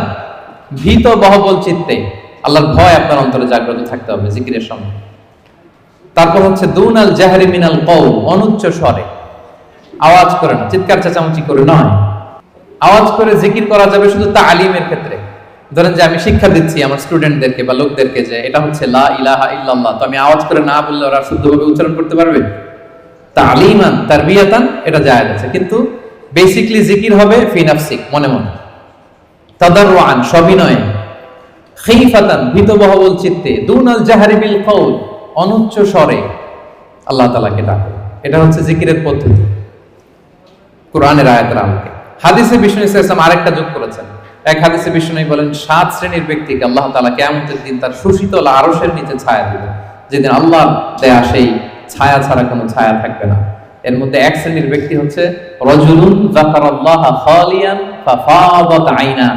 ভীত বহবল চিত্তে, আল্লাহর ভয় আপনার অন্তরে জাগ্রত থাকতে হবে জিকিরের সময়। তারপর হচ্ছে দুনাল জাহরি মিনাল কওল, অনুচ্চ স্বরে, আওয়াজ করে না, চিৎকার চেঁচামেচি করে নয়। আওয়াজ করে জিকির করা যাবে শুধু তালিমের ক্ষেত্রে। ধরেন যে আমি শিক্ষা দিচ্ছি আমার স্টুডেন্টদেরকে বা লোকদেরকে যে এটা হচ্ছে লা ইলাহা ইল্লাল্লাহ, তো আমি আওয়াজ করে না বললে ওরা শুদ্ধভাবে উচ্চারণ করতে পারবে? তালিমান তারবিয়াতান এটা জায়েজ আছে, কিন্তু বেসিক্যালি জিকির হবে ফি নাফসিক, মনে মনে। তাদাররুআন, সবিনয়ে। খীফাতান, ভীত বহবল চিত্তে। দুনাল জাহরি বিল কওল, অনুচ্চ স্বরে আল্লাহ তাআলাকে ডাকো। এটা হচ্ছে জিকিরের পদ্ধতি কোরআনের আয়াতের আলোকে। হাদিসে বিষ্ণু ইসলাম আরেকটা যোগ করেছেন। এক হাদিসে বিষ্ণু বলেন 7 শ্রেণীর ব্যক্তিকে আল্লাহ তাআলা কিয়ামতের দিন তার সুশীতল আরশের নিচে ছায়া দিবেন, যেদিন আল্লাহর দেয়া সেই ছায়া ছাড়া কোনো ছায়া থাকবে না। এর মধ্যে 1 শ্রেণীর ব্যক্তি হচ্ছে রাজুলুন যাকারাল্লাহা খালিয়ান ফাফাদাত আইনা,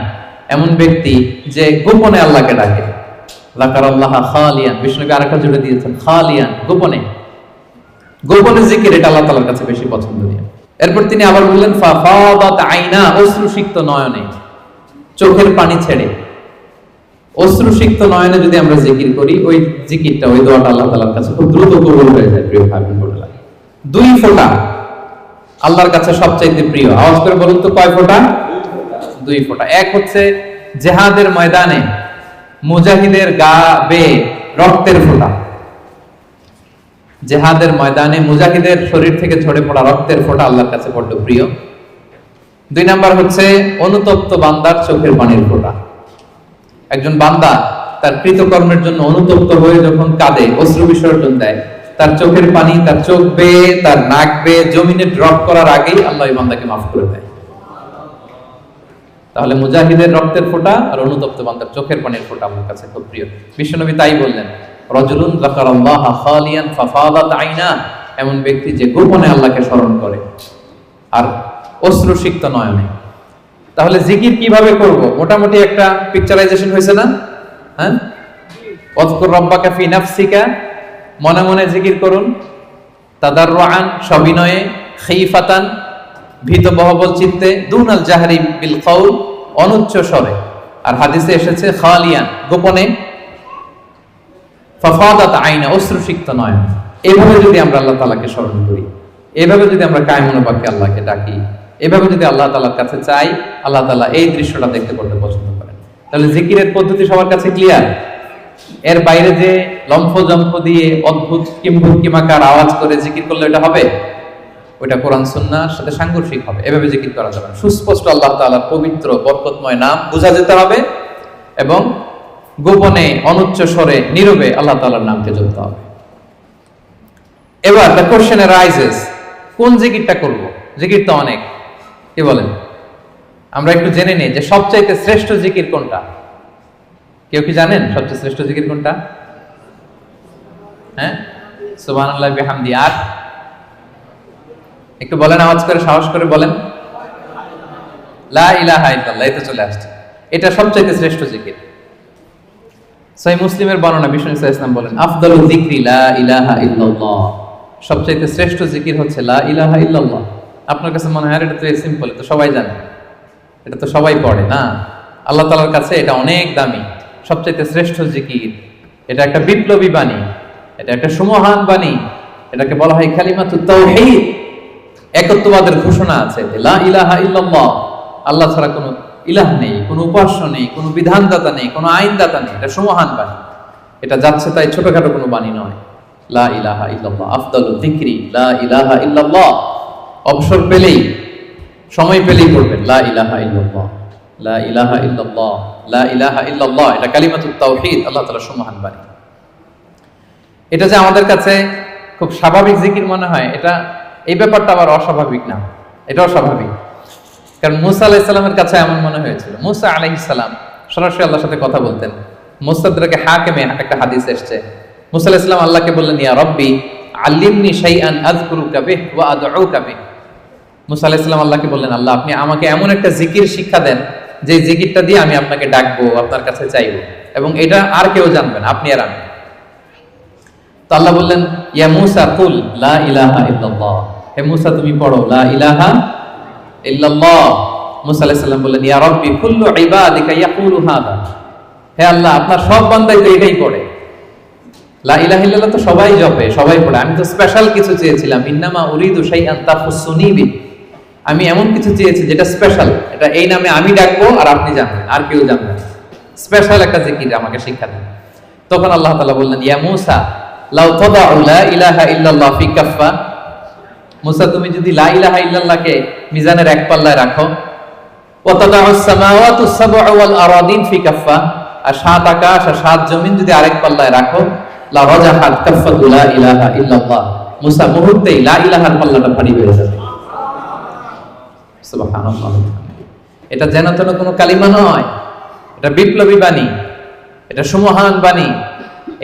এমন ব্যক্তি যে গোপনে আল্লাহকে ডাকে। যাকারাল্লাহা খালিয়ান, বিষ্ণুকে আরেকটা জুড়ে দিয়েছেন খালিয়ান, গোপনে। গোপনে জিকির এটা আল্লাহ তাআলার কাছে বেশি পছন্দনীয়। এরপর তিনি আবার বললেন ফাফাদাত আইনা, অশ্রুসিক্ত নয়নে, চোখের পানি ছেড়ে অশ্রুসিক্ত নয়নে যদি আমরা জিকির করি, ওই জিকিরটা, ওই দোয়াটা আল্লাহ তাআলার কাছে খুব দ্রুত কবুল হয়ে যায়। প্রিয় ভাই বোনেরা, 2 ফোঁটা আল্লাহর কাছে সবচাইতে প্রিয়। আওয়াজ করে বলুন তো কয় ফোঁটা? 2 ফোঁটা। এক হচ্ছে জিহাদের ময়দানে মুজাহিদের গা বেয়ে রক্তের ফোঁটা। জিহাদের ময়দানে মুজাহিদের শরীর থেকে ঝরে পড়া রক্তের ফোঁটা আল্লাহর কাছে বড় প্রিয়। 2 নাম্বার হচ্ছে অনুতপ্ত বান্দার চোখের পানির ফোঁটা। একজন বান্দা তার কৃতকর্মের জন্য অনুতপ্ত হয়ে যখন কাঁদে, অশ্রু বিসর্জন দেয়, তার চোখের পানি তার চোখ বেয়ে, তার নাক বেয়ে জমিনে ড্রপ করার আগেই আল্লাহ এই বান্দাকে মাফ করে দেয়। তাহলে মুজাহিদের রক্তের ফোঁটা আর অনুতপ্ত বান্দার চোখের পানির ফোঁটা আমার কাছে খুব প্রিয়। বিশ্বনবী তাই বললেন রাজুলুন যাকারাল্লাহা খালিয়ান ফাফাদাত আইনা, এমন ব্যক্তি যে গোপনে আল্লাহকে স্মরণ করে আর অশ্রুসিক্ত নয়নে। তাহলে জিকির কিভাবে করব? মোটামুটি একটা পিকচারাইজেশন হয়েছে না? হ্যাঁ, ওয়াযকুর রাব্বাকা ফি নাফসিকা, মনে মনে জিকির করুন। তাদাররুআন, সবিনয়ে। খীফাতান, ভীত বহবল চিত্তে। দুনাল জাহরি বিল কওল, অনুচ্চ স্বরে। আর হাদিসে এসেছে খালিয়ান, গোপনে। ফাফাদাত আইনা, অশ্রুসিক্ত নয়ন। এভাবে যদি আমরা আল্লাহ তাআলাকে স্মরণ করি, এভাবে যদি আমরা কায়মনোবাক্যে বাক্যে আল্লাহকে ডাকি, এভাবে যদি আল্লাহ তাআলার কাছে চাই, আল্লাহ তাআলা এই দৃশ্যটা দেখতে করতে পছন্দ করেন। তাহলে জিকিরের পদ্ধতি সবার কাছে ক্লিয়ার? এর বাইরে যে লম্ফ-জম্ফ দিয়ে অদ্ভুত কিম্ভূতকিমাকার আওয়াজ করে জিকির করলে এটা হবে? ওইটা কোরআন সুন্নাহর সাথে সাংঘর্ষিক হবে। এভাবে জিকির করা যাবে না। সুস্পষ্ট আল্লাহ তাআলার পবিত্র বরকতময় নাম বোঝা যেতে হবে এবং গোপনে অনুচ্চ স্বরে নীরবে আল্লাহ তাআলার নামকে জপতে হবে। এবার দ্য কোশ্চেন রাইজেস, কোন জিকিরটা করব? জিকির তো অনেক, কি বলেন? আমরা একটু জেনে নিই যে সবচাইতে শ্রেষ্ঠ জিকির কোনটা। কেউ কি জানেন সবচেয়ে শ্রেষ্ঠ জিকির কোনটা? হ্যাঁ, সুবহানাল্লাহি বিহামদি। আর একটু বলেন, আওয়াজ করে, সাহস করে বলেন। লা ইলাহা ইল্লাল্লাহ, এই তো চলে আসছে। এটা সবচাইতে শ্রেষ্ঠ জিকির। সহিহ মুসলিমের বর্ণনা, বিষ্ণু সাল্লাল্লাহু আলাইহি ওয়াসাল্লাম বলেন, আফদালু যিকরি লা ইলাহা ইল্লাল্লাহ। সবচাইতে শ্রেষ্ঠ জিকির হচ্ছে লা ইলাহা ইল্লাল্লাহ। আপনার কাছে মনে হয় এটা তো সিম্পল, এটা তো সবাই জানে, এটা তো সবাই পড়ে না? আল্লাহ তাআলার কাছে এটা অনেক দামি, সবচাইতে শ্রেষ্ঠ জিকির। এটা একটা বিপ্লবী বাণী, এটা একটা সুমহান বাণী। এটাকে বলা হয় কালিমাতুত তাওহীদ, একত্ববাদের ঘোষণা আছে। লা ইলাহা ইল্লাল্লাহ, আল্লাহ ছাড়া কোনো ইলাহ নেই, কোনো উপাস্য নেই, কোনো বিধানদাতা নেই, কোনো আইনদাতা নেই। এটা সুমহান বাণী, এটা যাচ্ছে তাই ছোটখাটো কোনো বাণী নয়। লা ইলাহা ইল্লাল্লাহ আফদালু যিকরি লা ইলাহা ইল্লাল্লাহ। অবসর পেলেই, সময় পেলেই পড়বেন লা ইলাহা ইল্লাল্লাহ, লা ইলাহা ইল্লাল্লাহ, লা ইলাহা ইল্লাল্লাহ। এটা কালিমাতুত তাওহীদ, আল্লাহ তাআলার সুমহান বাণী। এটা যে আমাদের কাছে খুব স্বাভাবিক জিকির মনে হয়, এটা এই ব্যাপারটা আবার অস্বাভাবিক না, এটা অস্বাভাবিক। কারণ মুসা আলাইহিস সালামের কাছে এমন মনে হয়েছিল। মুসা আলাইহিস সালাম সরাসরি আল্লাহর সাথে কথা বলতেন। মুস্তাদরাকে হাকিমে একটা হাদিস এসেছে, মুসা আলাইহিস সালাম আল্লাহকে বললেন, ইয়া রব্বি আল্লিমনি শাইআন আযকুরুকা বিহি ওয়া আদউকা বিহি। মুসা আলাইহিস সালাম আল্লাহকে বললেন, আল্লাহ আপনি আমাকে এমন একটা জিকির শিক্ষা দেন যে জিকিরটা দিয়ে আমি আপনাকে ডাকবো, আপনার কাছে চাইবো, এবং এটা আর কেউ জানবে না, আপনি আর আমি। তো আল্লাহ বললেন, ইয়া মুসা কুল লা ইলাহা ইল্লাল্লাহ। হে মুসা তুমি পড়ো লা ইলাহা ইল্লাল্লাহ। মুসা আলাইহিস সালাম বললেন, ইয়া রাব্বি কুল্লু ইবাদিকা ইয়াকুলু হাদা। হে আল্লাহ আপনার সব বান্দাই তো এটাই পড়ে, লা ইলাহা ইল্লাল্লাহ তো সবাই জপে, সবাই পড়ে। আমি তো স্পেশাল কিছু চেয়েছিলাম, ইন্নামা উরিদু শাইআন তাফুসুনি বি। আমি এমন কিছু চেয়েছি যেটা স্পেশাল, এটা এই নামে আমি ডাকবো আর আপনি জানবেন, আর কেউ জানবে না। স্পেশাল একটা জিকির আমাকে শিক্ষা দেন। তখন আল্লাহ তাআলা বললেন, ইয়া মুসা লাউ তাদাউ লা ইলাহা ইল্লাল্লাহ ফি কাফফা। মুসা তুমি যদি লা ইলাহা ইল্লাল্লাহকে মিজানের এক পাল্লায় রাখো, ওয়া তাদাউস সামাওয়াতুস সাবউ ওয়াল আরাদিন ফি কাফফা, আর সাত আকাশ আর সাত জমিন যদি আরেক পাল্লায় রাখো, লা রাজাহাত কাফফাতু লা ইলাহা ইল্লাল্লাহ। মুসা মুহূর্তেই লা ইলাহার পাল্লাটা ভারী হয়ে যাবে। সুবহানাল্লাহ। এটা যেন তেন কোনো কালিমা নয়, এটা বিপ্লবী বাণী, এটা সুমহান বাণী।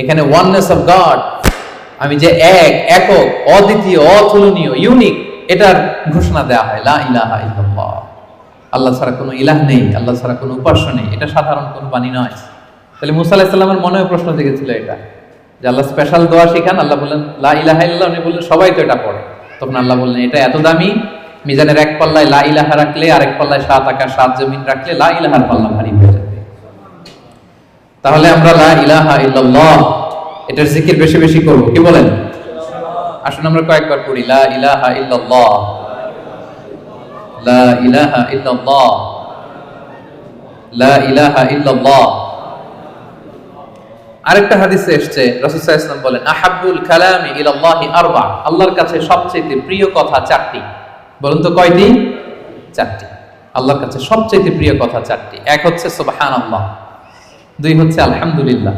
এখানে ওয়াননেস অফ গড, আমি যে এক, একক, অদ্বিতীয়, অতুলনীয়, ইউনিক, এটার ঘোষণা দেওয়া হয় লা ইলাহা ইল্লাল্লাহ। আল্লাহ ছাড়া কোনো ইলাহ নেই, আল্লাহ ছাড়া কোনো উপাস্য নেই। এটা সাধারণ কোনো বাণী নয়। তাহলে মুসা আলাইহিস সালামের মনেও প্রশ্ন জেগেছিল এটা, যে আল্লাহ স্পেশাল দোয়া শিখান। আল্লাহ বললেন লা ইলাহা ইল্লাল্লাহ, উনি বললেন সবাই তো এটা পড়ে। তখন আল্লাহ বললেন এটা এত দামি, মিজানের এক পাল্লায় লা ইলাহা রাখলে, আরেক পাল্লায় সাত আকাশ সাত জমিন রাখলে লা ইলাহার পাল্লা ভারী হয়ে যাবে। তাহলে আমরা লা ইলাহা ইল্লাল্লাহ এটার জিকির বেশি বেশি করব, কি বলেন? আসুন আমরা কয়েকবার পড়ি লা ইলাহা ইল্লাল্লাহ, লা ইলাহা ইল্লাল্লাহ, লা ইলাহা ইল্লাল্লাহ। আরেকটা হাদিসে এসেছে, রাসূল সাল্লাল্লাহু আলাইহি ওয়াসাল্লাম বলেন, আহাব্বুল কালামি ইলাল্লাহি আরবা। আল্লাহর কাছে সবচেয়ে প্রিয় কথা চারটি। বলুন তো কয়টি? চারটি। আল্লাহর কাছে সবচেয়ে প্রিয় কথা চারটি। এক হচ্ছে সুবহানাল্লাহ, দুই হচ্ছে আলহামদুলিল্লাহ,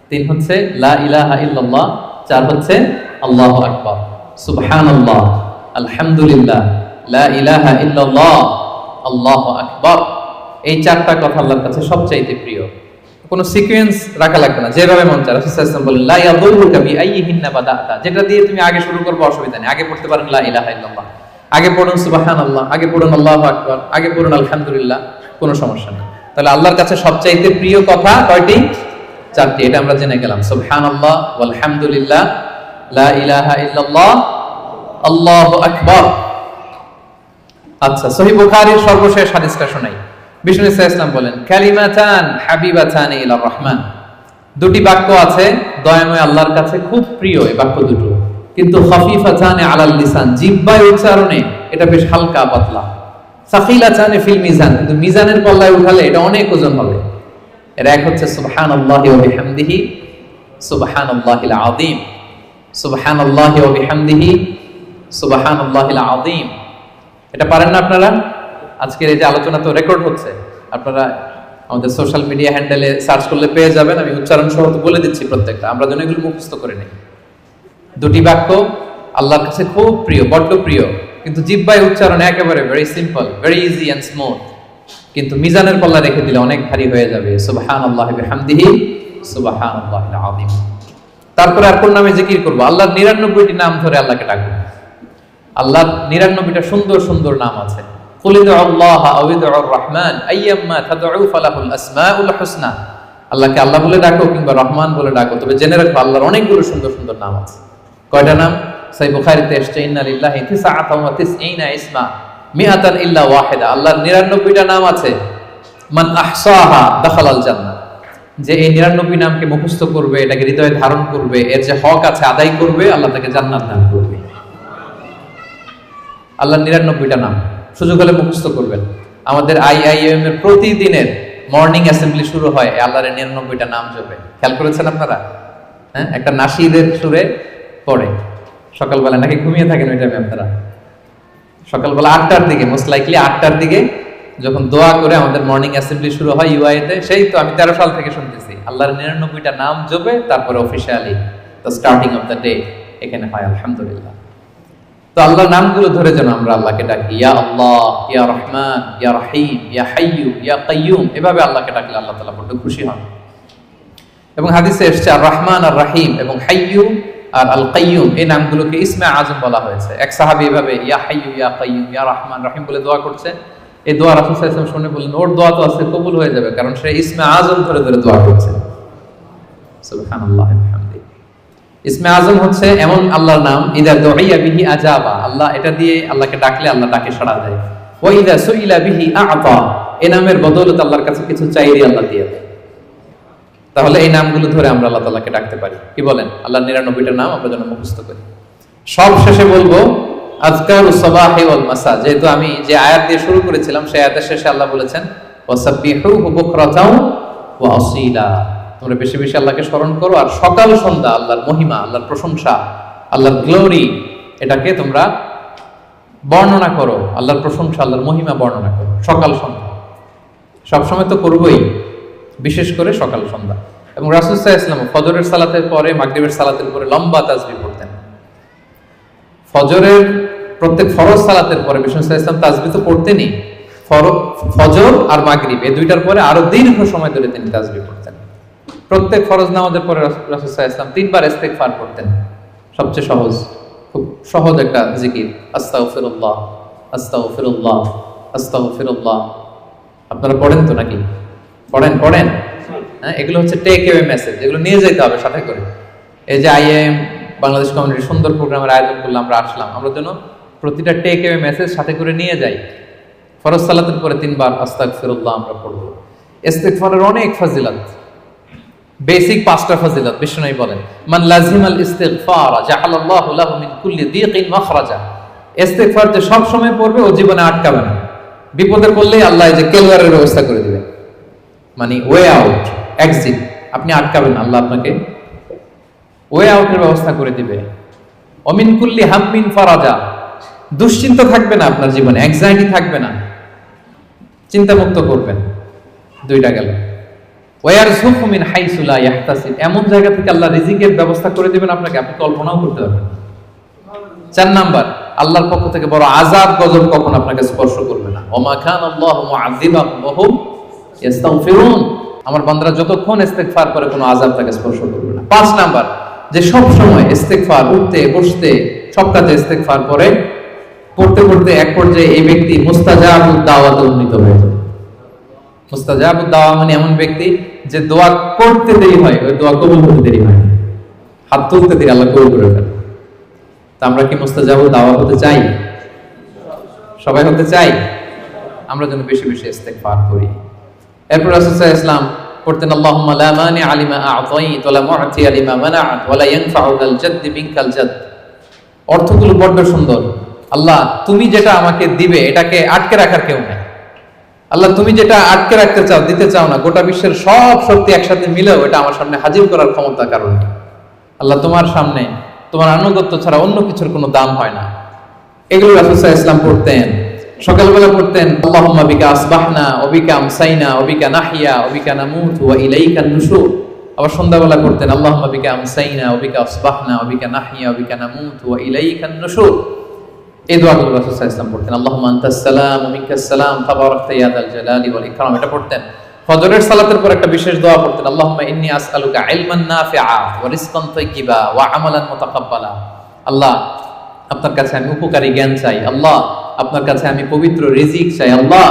তিন হচ্ছে লা ইলাহা ইল্লাল্লাহ, চার হচ্ছে আল্লাহু আকবার। সুবহানাল্লাহ, আলহামদুলিল্লাহ, লা ইলাহা ইল্লাল্লাহ, আল্লাহু আকবার। এই চারটা কথা আল্লাহর কাছে সবচাইতে প্রিয়। কোনো সিকোয়েন্স রাখা লাগবে না, যেভাবে মন চায়। রাসূল সাল্লাল্লাহু আলাইহি ওয়াসাল্লাম বলেন, লা ইয়াদুরুকা বিআইয়িহিন্না বাদাতা। যেটা দিয়ে তুমি আগে শুরু করবে অসুবিধা নেই। আগে পড়তে পারেন লা ইলাহা ইল্লাল্লাহ, আগে পড়ুন সুবহানাল্লাহ, আগে পড়ুন আল্লাহু আকবার, আগে পড়ুন আলহামদুলিল্লাহ, কোনো সমস্যা নেই। তাহলে আল্লাহর কাছে সবচাইতে প্রিয় কথা কয়টি? চারটি। এটা আমরা জেনে গেলাম, সুবহানাল্লাহ, আলহামদুলিল্লাহ, লা ইলাহা ইল্লাল্লাহ, আল্লাহু আকবার। আচ্ছা, সহিহ বুখারীর সর্বশেষ হাদিসটা শোনাই। বিষ্ণু সাল্লাল্লাহু আলাইহি ওয়াসাল্লাম বলেন, কালিমাতান হাবিবাতান ইলার রহমান। দুটি বাক্য আছে দয়াময় আল্লাহর কাছে খুব প্রিয়, এই বাক্য দুটো, কিন্তু খাফিফাতান আলাল লিসান, জিহ্বায় উচ্চারণে এটা বেশ হালকা পাতলা। সাকিলাতান ফিল মিজান, কিন্তু মিজানের পাল্লায় উঠালে এটা অনেক ওজন হবে। এর এক হচ্ছে সুবহানাল্লাহি ওয়া বিহামদিহি, সুবহানাল্লাহিল আযীম, সুবহানাল্লাহি ওয়া বিহামদিহি, সুবহানাল্লাহিল আযীম। এটা পারেন না আপনারা? আজকের এই যে আলোচনা তো রেকর্ড হচ্ছে, আপনারা আমাদের সোশ্যাল মিডিয়া হ্যান্ডেলে সার্চ করলে পেয়ে যাবেন। আমি উচ্চারণ সহ বলে দিচ্ছি প্রত্যেকটা, আমরা যেন এগুলো মুখস্থ করে নিই। দুটি বাক্য আল্লাহর কাছে খুব প্রিয়, বড্ড প্রিয়, কিন্তু জিহ্বায় উচ্চারণ একেবারে very simple, very easy and smooth, কিন্তু মিজানের পাল্লা রেখে দিলে অনেক ভারী হয়ে যাবে। সুবহানাল্লাহি বিহামদিহি, সুবহানাল্লাহিল আযীম। তারপরে আর কোন নামে জিকির করব? আল্লাহর 99টি নাম ধরে আল্লাহকে ডাকবো। আল্লাহর 99টা সুন্দর সুন্দর নাম আছে। কুল ইদউল্লাহ আও ইদউর রহমান আইয়াম্মা তাদউ ফালাহুল আসমাউল হুসনা। আল্লাহকে আল্লাহ বলে ডাকো কিংবা রহমান বলে ডাকো, তবে জেনে রাখো আল্লাহর অনেকগুলো সুন্দর সুন্দর নাম আছে। কয়টা নাম? সহিহ বুখারীতে এসেছে, ইন্না লিল্লাহি 99 ইসমা মিআতান ইল্লা ওয়াহিদা। আল্লাহর 99টা নাম আছে। মান আহসাহা দাখালাল জান্নাহ। যে এই 99 নামকে মুখস্থ করবে, এটাকে হৃদয়ে ধারণ করবে, এর যে হক আছে আদায় করবে, আল্লাহ তাকে জান্নাত দান করবে। আল্লাহর 99টা নাম সুযোগ হলে মুখস্থ করবেন। আমাদের আইআইএম এর প্রতিদিনের মর্নিং অ্যাসেম্বলি শুরু হয় আল্লাহর 99টা নাম জপে। খেয়াল করেছেন আপনারা? হ্যাঁ, একটা নাশিদের সুরে পড়ে সকালবেলা, নাকি ঘুমিয়ে থাকেন ওই টাইমে আপনারা? সকালবেলা 8টার দিকে, মোস্ট লাইকলি 8টার দিকে যখন দোয়া করে আমাদের মর্নিং অ্যাসেম্বলি শুরু হয় ইউআইতে, সেই তো আমি 13 সাল থেকে শুনতেছি আল্লাহর 99টা নাম জপে তারপরে officially the starting of the day এখানে হয়। আলহামদুলিল্লাহ। তো আল্লাহর নামগুলো ধরে যেন আমরা আল্লাহকে ডাকি। ইয়া আল্লাহ, ইয়া রহমান, ইয়া রহিম, ইয়া হাইয়্যু, ইয়া কাইয়্যুম। এভাবে আল্লাহকে ডাকলে আল্লাহ তাআলা বড় খুশি হন। এবং হাদিসে এসেছে আর রহমান আর রহিম এবং হাইয়্যু আর আল কাইয়্যুম, এই নামগুলোকে ইসমে আজম বলা হয়েছে। এক সাহাবী এভাবে ইয়া হাইয়্যু, ইয়া কাইয়্যুম, ইয়া রহমান, রহিম বলে দোয়া করছে। এই দোয়া রাসূল সাল্লাল্লাহু আলাইহি ওয়াসাল্লাম শুনে বললেন, ওর দোয়া তো আছে, কবুল হয়ে যাবে, কারণ সে ইসমে আজম ধরে ধরে দোয়া করছে। সুবহানাল্লাহ ওয়া বিহামদিহি। ইসমে আজম হচ্ছে এমন আল্লাহর নাম, ইদা দুইয়া বিহি আজাবা, আল্লাহ এটা দিয়ে আল্লাহকে ডাকলে আল্লাহ ডাকে সাড়া দেয়। ওয়া ইদা সুইলা বিহি আ'তা, এই নামের বদৌলতে আল্লাহর কাছে কিছু চাইলে আল্লাহ দিয়ে দেয়। তাহলে এই নামগুলো ধরে আমরা আল্লাহ তাআলাকে ডাকতে পারি। কি বলেন? আল্লাহর 99টা নাম আমরা যেন মুখস্থ করি। সব শেষে বলবো আযকারুস সাবাহি ওয়াল মাসা। যেহেতু আমি যে আয়াত দিয়ে শুরু করেছিলাম, সেই আয়াতের শেষে আল্লাহ বলেছেন ওয়াসাব্বিহুহু বুকরাতাও ওয়া আসীলা। তোমরা বেশি বেশি আল্লাহকে স্মরণ করো, আর সকাল সন্ধ্যা আল্লাহর মহিমা, আল্লাহর প্রশংসা, আল্লাহর গ্লোরি, এটাকে তোমরা বর্ণনা করো। আল্লাহর প্রশংসা, আল্লাহর মহিমা বর্ণনা করো সকাল সন্ধ্যা। সবসময় তো করবোই, বিশেষ করে সকাল সন্ধ্যা। এবং রাসূল সাল্লাল্লাহু আলাইহি ওয়াসাল্লাম ফজরের সালাতের পরে, মাগরিবের সালাতের পরে লম্বা তাসবিহ পড়তেন। ফজরের প্রত্যেক ফরজ সালাতের পরে বিষ্ণু সাল্লাল্লাহু আলাইহি ওয়াসাল্লাম তাসবিহ তো পড়তেনই, ফজর আর মাগরিব এই দুইটার পরে আরো দীর্ঘ সময় ধরে তিনি তাসবিহ পড়তেন। প্রত্যেক ফরজ নামাজের পরে রাসূল সাল্লাল্লাহু আলাইহি ওয়াসাল্লাম 3 বার ইস্তিগফার করতেন। সবচেয়ে সহজ, খুব সহজ একটা জিকির, আস্তাগফিরুল্লাহ, আস্তাগফিরুল্লাহ, আস্তাগফিরুল্লাহ। আপনারা পড়েন তো নাকি? পড়েন। হ্যাঁ, এগুলো হচ্ছে টেক অ্যাওয়ে মেসেজ, এগুলো নিয়ে যেতে হবে সাথে করে। এই যে আইএম বাংলাদেশ কমিউনিটি সুন্দর প্রোগ্রামের আয়োজন করলাম, আমরা আসলাম, আমরা যেন প্রতিটা টেক অ্যাওয়ে মেসেজ সাথে করে নিয়ে যাই। ফরজ সালাতের পরে 3 বার আস্তাগফিরুল্লাহ আমরা পড়ব। ইস্তিগফারের অনেক ফজিলত, বেসিক 5টা ফজিলত বিষ্ণুই বলেন, মান লাজিমাল ইস্তিগফার জাআলাল্লাহু লাহু মিন কুল্লি দীকিন মাখরাজা। ইস্তিগফার যে সব সময় পড়বে ও জীবনে আটকাবে না, বিপদে পড়লেই আল্লাহ এই যে কেলওয়ারের ব্যবস্থা করে দিবেন, মানে ওয়ে আউট, এক্সিট। আপনি আটকাবেন, আল্লাহ আপনাকে ওয়ে আউটের ব্যবস্থা করে দিবে। অমিন কুল্লি হাম্মিন ফারাজা, দুশ্চিন্তা থাকবে না আপনার জীবনে, অ্যাংজাইটি থাকবে না, চিন্তা মুক্ত করবেন। 2টা গেল। ওয়ারযুকহু মিন হাইসু লা ইয়াহতাসিব, এমন জায়গা থেকে আল্লাহ রিজিকের ব্যবস্থা করে দিবেন আপনাকে, আপনি কল্পনাও করতে পারবেন না। 4 নাম্বার, আল্লাহর পক্ষ থেকে বড় আযাব গজব কখন আপনাকে স্পর্শ করবে না। ওমা কানাল্লাহু মুআযিবাহুম ওয়া হুম ইস্তাগফিরুন, আমার বান্দারা যতক্ষণ ইস্তিগফার করে কোনো আযাব তাকে স্পর্শ করবে না। 5 নাম্বার, যে সব সময় ইস্তিগফার, উঠতে বসতে সব কাজে ইস্তিগফার পড়তে পড়তে এক পর্যায়ে এই ব্যক্তি মুস্তাজাবুদ দাওয়াতে উন্নীত হয়ে যায়। মুস্তাজাবুদ দাওয়া মানে এমন ব্যক্তি যে দোয়া করতে দেরি হয়, ওই দোয়া কবুল হতে দেরি হয়, হাত তুলতে দেরি আল্লাহ কবুল করে ফেলে। তা আমরা কি মুস্তাজাবুদ দাওয়া হতে চাই? সবাই হতে চাই? আমরা যেন বেশি বেশি ইস্তিগফার করি। এরপর রাসূল সাল্লাল্লাহু আলাইহি ওয়াসাল্লাম পড়তেন আল্লাহুম্মা লা মানি আলিমা আ'তাইত ওয়া লা মু'তি লিমা মানা'ত ওয়া লা ইয়ানফা'ু যাল জাদ্দি মিনকাল জাদ। অর্থগুলো বড় সুন্দর। আল্লাহ, তুমি যেটা আমাকে দিবে এটাকে আটকে রাখার কেউ নেই। আল্লাহ, তুমি যেটা আটকে রাখতে চাও, দিতে চাও না, গোটা বিশ্বের সব শক্তি একসাথে মিলেও এটা আমার সামনে হাজির করার ক্ষমতা কারণ নেই। আল্লাহ তোমার সামনে তোমার আনুগত্য ছাড়া অন্য কিছুর কোনো দাম হয় না। এগুলো রাসূল সাল্লাল্লাহু আলাইহি ওয়াসাল্লাম পড়তেন, সকালবেলা পড়তেন আল্লাহুম্মা বিকা আসবাহনা ওয়া বিকা আমসাইনা ওয়া বিকা নাহইয়া ওয়া বিকা নামুতু ওয়া ইলাইকান নুশুর। আবার সন্ধ্যাবেলা পড়তেন আল্লাহুম্মা বিকা আমসাইনা ওয়া বিকা আসবাহনা ওয়া বিকা নাহইয়া ওয়া বিকা নামুতু ওয়া ইলাইকান নুশুর। এই দোয়াগুলো রাসূল সাল্লাল্লাহু আলাইহি ওয়াসাল্লাম পড়তেন। আল্লাহুম্মা আনতাস সালাম ওয়া মিনকাস সালাম তাবারাকতা ইয়া যাল জালালি ওয়াল ইকরাম, এটা পড়তেন। ফজরের সালাতের পর একটা বিশেষ দোয়া পড়তেন আল্লাহুম্মা ইন্নী আসআলুকা ইলমান নাফিআ ওয়া রিজকান তাইয়্যিবা ওয়া আমালান মুতাকাব্বালা। আল্লাহ, আপনার কাছে আমি উপকারী জ্ঞান চাই। আল্লাহ, আপনার কাছে আমি পবিত্র রিজিক চাই। আল্লাহ,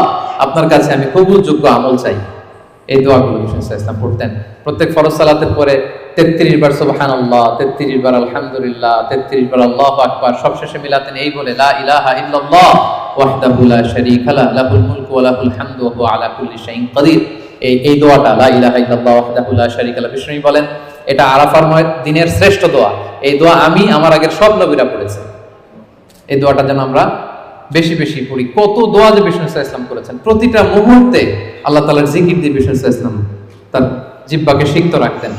আপনার কাছে আমি কবুলযোগ্য আমল চাই। এই দোয়াগুলো রাসূল সাল্লাল্লাহু আলাইহি ওয়াসাল্লাম পড়তেন। প্রত্যেক ফরজ সালাতের পরে 33 বার সুবহানাল্লাহ, 33 বার আলহামদুলিল্লাহ, 33 বার আল্লাহু আকবার, সবশেষে মিলাতেন এই বলে লা ইলাহা ইল্লাল্লাহ ওয়াহদাহু লা শারীকা লাহু লাহুল মুলকু ওয়া লাহুল হামদু ওয়া হুয়া আলা কুল্লি শাইইন কাদির। এই দোয়াটা লা ইলাহা ইল্লাল্লাহ ওয়াহদাহু লা শারীকা লাহু, বিষ্ণু বলেন এটা আরাফার দিনের শ্রেষ্ঠ দোয়া। এই দোয়া আমি আমার আগের সব নবীরা পড়েছে। এই দোয়াটা যেন আমরা বেশি বেশি পড়ি। কত দোয়া যে বিষ্ণু সাল্লাল্লাহু আলাইহি ওয়াসাল্লাম করেছেন, প্রতিটা মুহূর্তে আল্লাহ তাআলার জিকির দিয়ে বিষ্ণু সাল্লাল্লাহু আলাইহি ওয়াসাল্লাম তার জিহ্বাকে সিক্ত রাখতেন।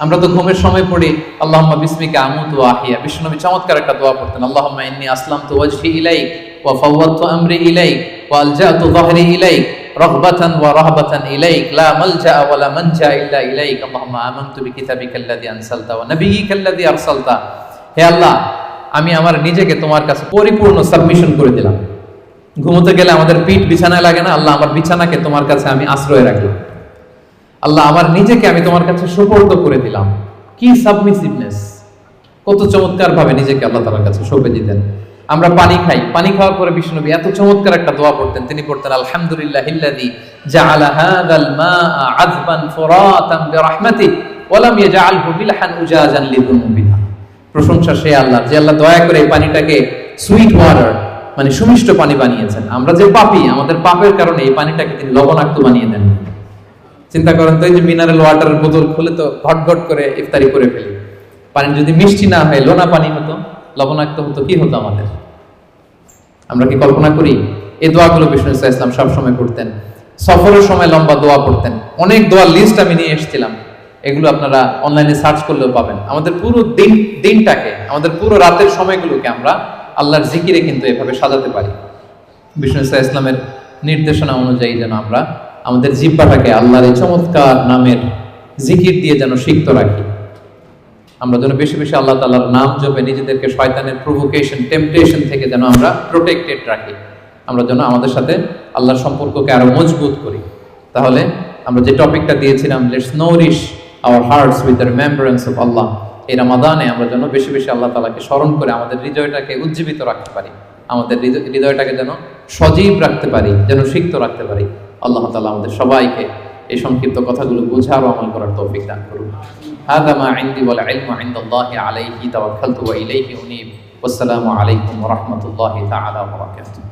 আমরা তো ঘুমের সময় পড়ি আল্লাহুম্মা বিসমিকা আমুতু ওয়া আহইয়া। বিষ্ণু নবী চমৎকার একটা দোয়া পড়তেন আল্লাহুম্মা ইন্নী আসলামতু ওয়াজহি ইলাইক ওয়া ফাওয়াদতু আমরি ইলাইক ওয়া আলজাতু যাহরি ইলাইক রাগবাতান ওয়া রাহবাতান ইলাইক লা মালজা ওয়া লা মানজা ইল্লা ইলাইক আল্লাহুম্মা আমানতু বিকিতাবিকাল্লাযী আনসালতা ওয়া নাবিয়্যিকাল্লাযী আরসালতা। হে আল্লাহ, আমি আমার নিজেকে তোমার কাছে পরিপূর্ণ সাবমিশন করে দিলাম। ঘুমোতে গেলে আমাদের পিঠ বিছানায় লাগে না, আল্লাহ আমার বিছানাকে তোমার কাছে আমি আশ্রয় রাখলাম। আল্লাহ, আমার নিজেকে আমি তোমার কাছে সুপর্দ করে দিলাম। কি সাবমিসিভনেস, কত চমৎকার ভাবে নিজেকে আল্লাহ তাআলার কাছে সঁপে দিতেন। আমরা পানি খাই, পানি খাওয়ার পরে বিষ্ণু নবী এত চমৎকার একটা দোয়া পড়তেন। তিনি পড়তেন আলহামদুলিল্লাহিল্লাযী জাআলা হাযাল মাআ আযবান ফুরাতান বিরাহমাতিহি ওয়া লাম ইয়াজআলহু মিলহান উজাজান লিযুনুবিনা। প্রশংসা সে আল্লাহ, যে আল্লাহ দয়া করে এই পানিটাকে সুইট ওয়াটার মানে সুমিষ্ট পানি বানিয়েছেন। আমরা যে পাপী, আমাদের পাপের কারণে এই পানিটাকে তিনি লবণাক্ত বানিয়ে দেন। চিন্তা করেন তো, এই যে মিনারেল ওয়াটারের বোতল খুলে তো ঘট ঘট করে ইফতারি করে ফেলি। পানি যদি মিষ্টি না হয়, লোনা পানি হতো, লবণাক্ত হতো, কি হতো আমাদের? আমরা কি কল্পনা করি? এই দোয়াগুলো বিষ্ণু সাল্লাল্লাহু আলাইহি ওয়াসাল্লাম সবসময় করতেন। সফরের সময় লম্বা দোয়া পড়তেন। অনেক দোয়ার লিস্ট আমি নিয়ে এসেছিলাম, এগুলো আপনারা অনলাইনে সার্চ করলেও পাবেন। আমাদের পুরো দিনটাকে, আমাদের পুরো রাতের সময়গুলোকে আমরা আল্লাহর জিকিরে কিন্তু এভাবে সাজাতে পারি। বিষ্ণু সাল্লাল্লাহু আলাইহি ওয়াসাল্লামের নির্দেশনা অনুযায়ী যেন আমরা আমাদের জিহ্বাটাকে আল্লাহর এই চমৎকার নামের জিকির দিয়ে যেন সিক্ত রাখি। আমরা যেন বেশি বেশি আল্লাহ তাআলার নাম জপে নিজেদেরকে শয়তানের প্রভোকেশন, টেম্পটেশন থেকে যেন আমরা প্রোটেক্টেড রাখি। আমরা যেন আমাদের সাথে আল্লাহর সম্পর্ককে আরো মজবুত করি। তাহলে আমরা যে টপিকটা দিয়েছিলাম, let's nourish our hearts with the remembrance of Allah, এই রমাদানে আমরা যেন বেশি বেশি আল্লাহ তাআলাকে স্মরণ করে আমাদের হৃদয়টাকে উজ্জীবিত রাখতে পারি, আমাদের হৃদয়টাকে যেন সজীব রাখতে পারি, যেন সিক্ত রাখতে পারি। আল্লাহ তাআলা আমাদের সবাইকে এই সংক্ষিপ্ত কথাগুলো বোঝার ও আমল করার তৌফিক দান করুন। হাদা মা ইনদি ওয়াল ইলমু ইনদাল্লাহি আলাইহি তাওয়াক্কালতু ওয়া ইলাইহি উনীব। ওয়াসসালামু আলাইকুম ওয়া রাহমাতুল্লাহি তাআলা ওয়া বারাকাতুহু।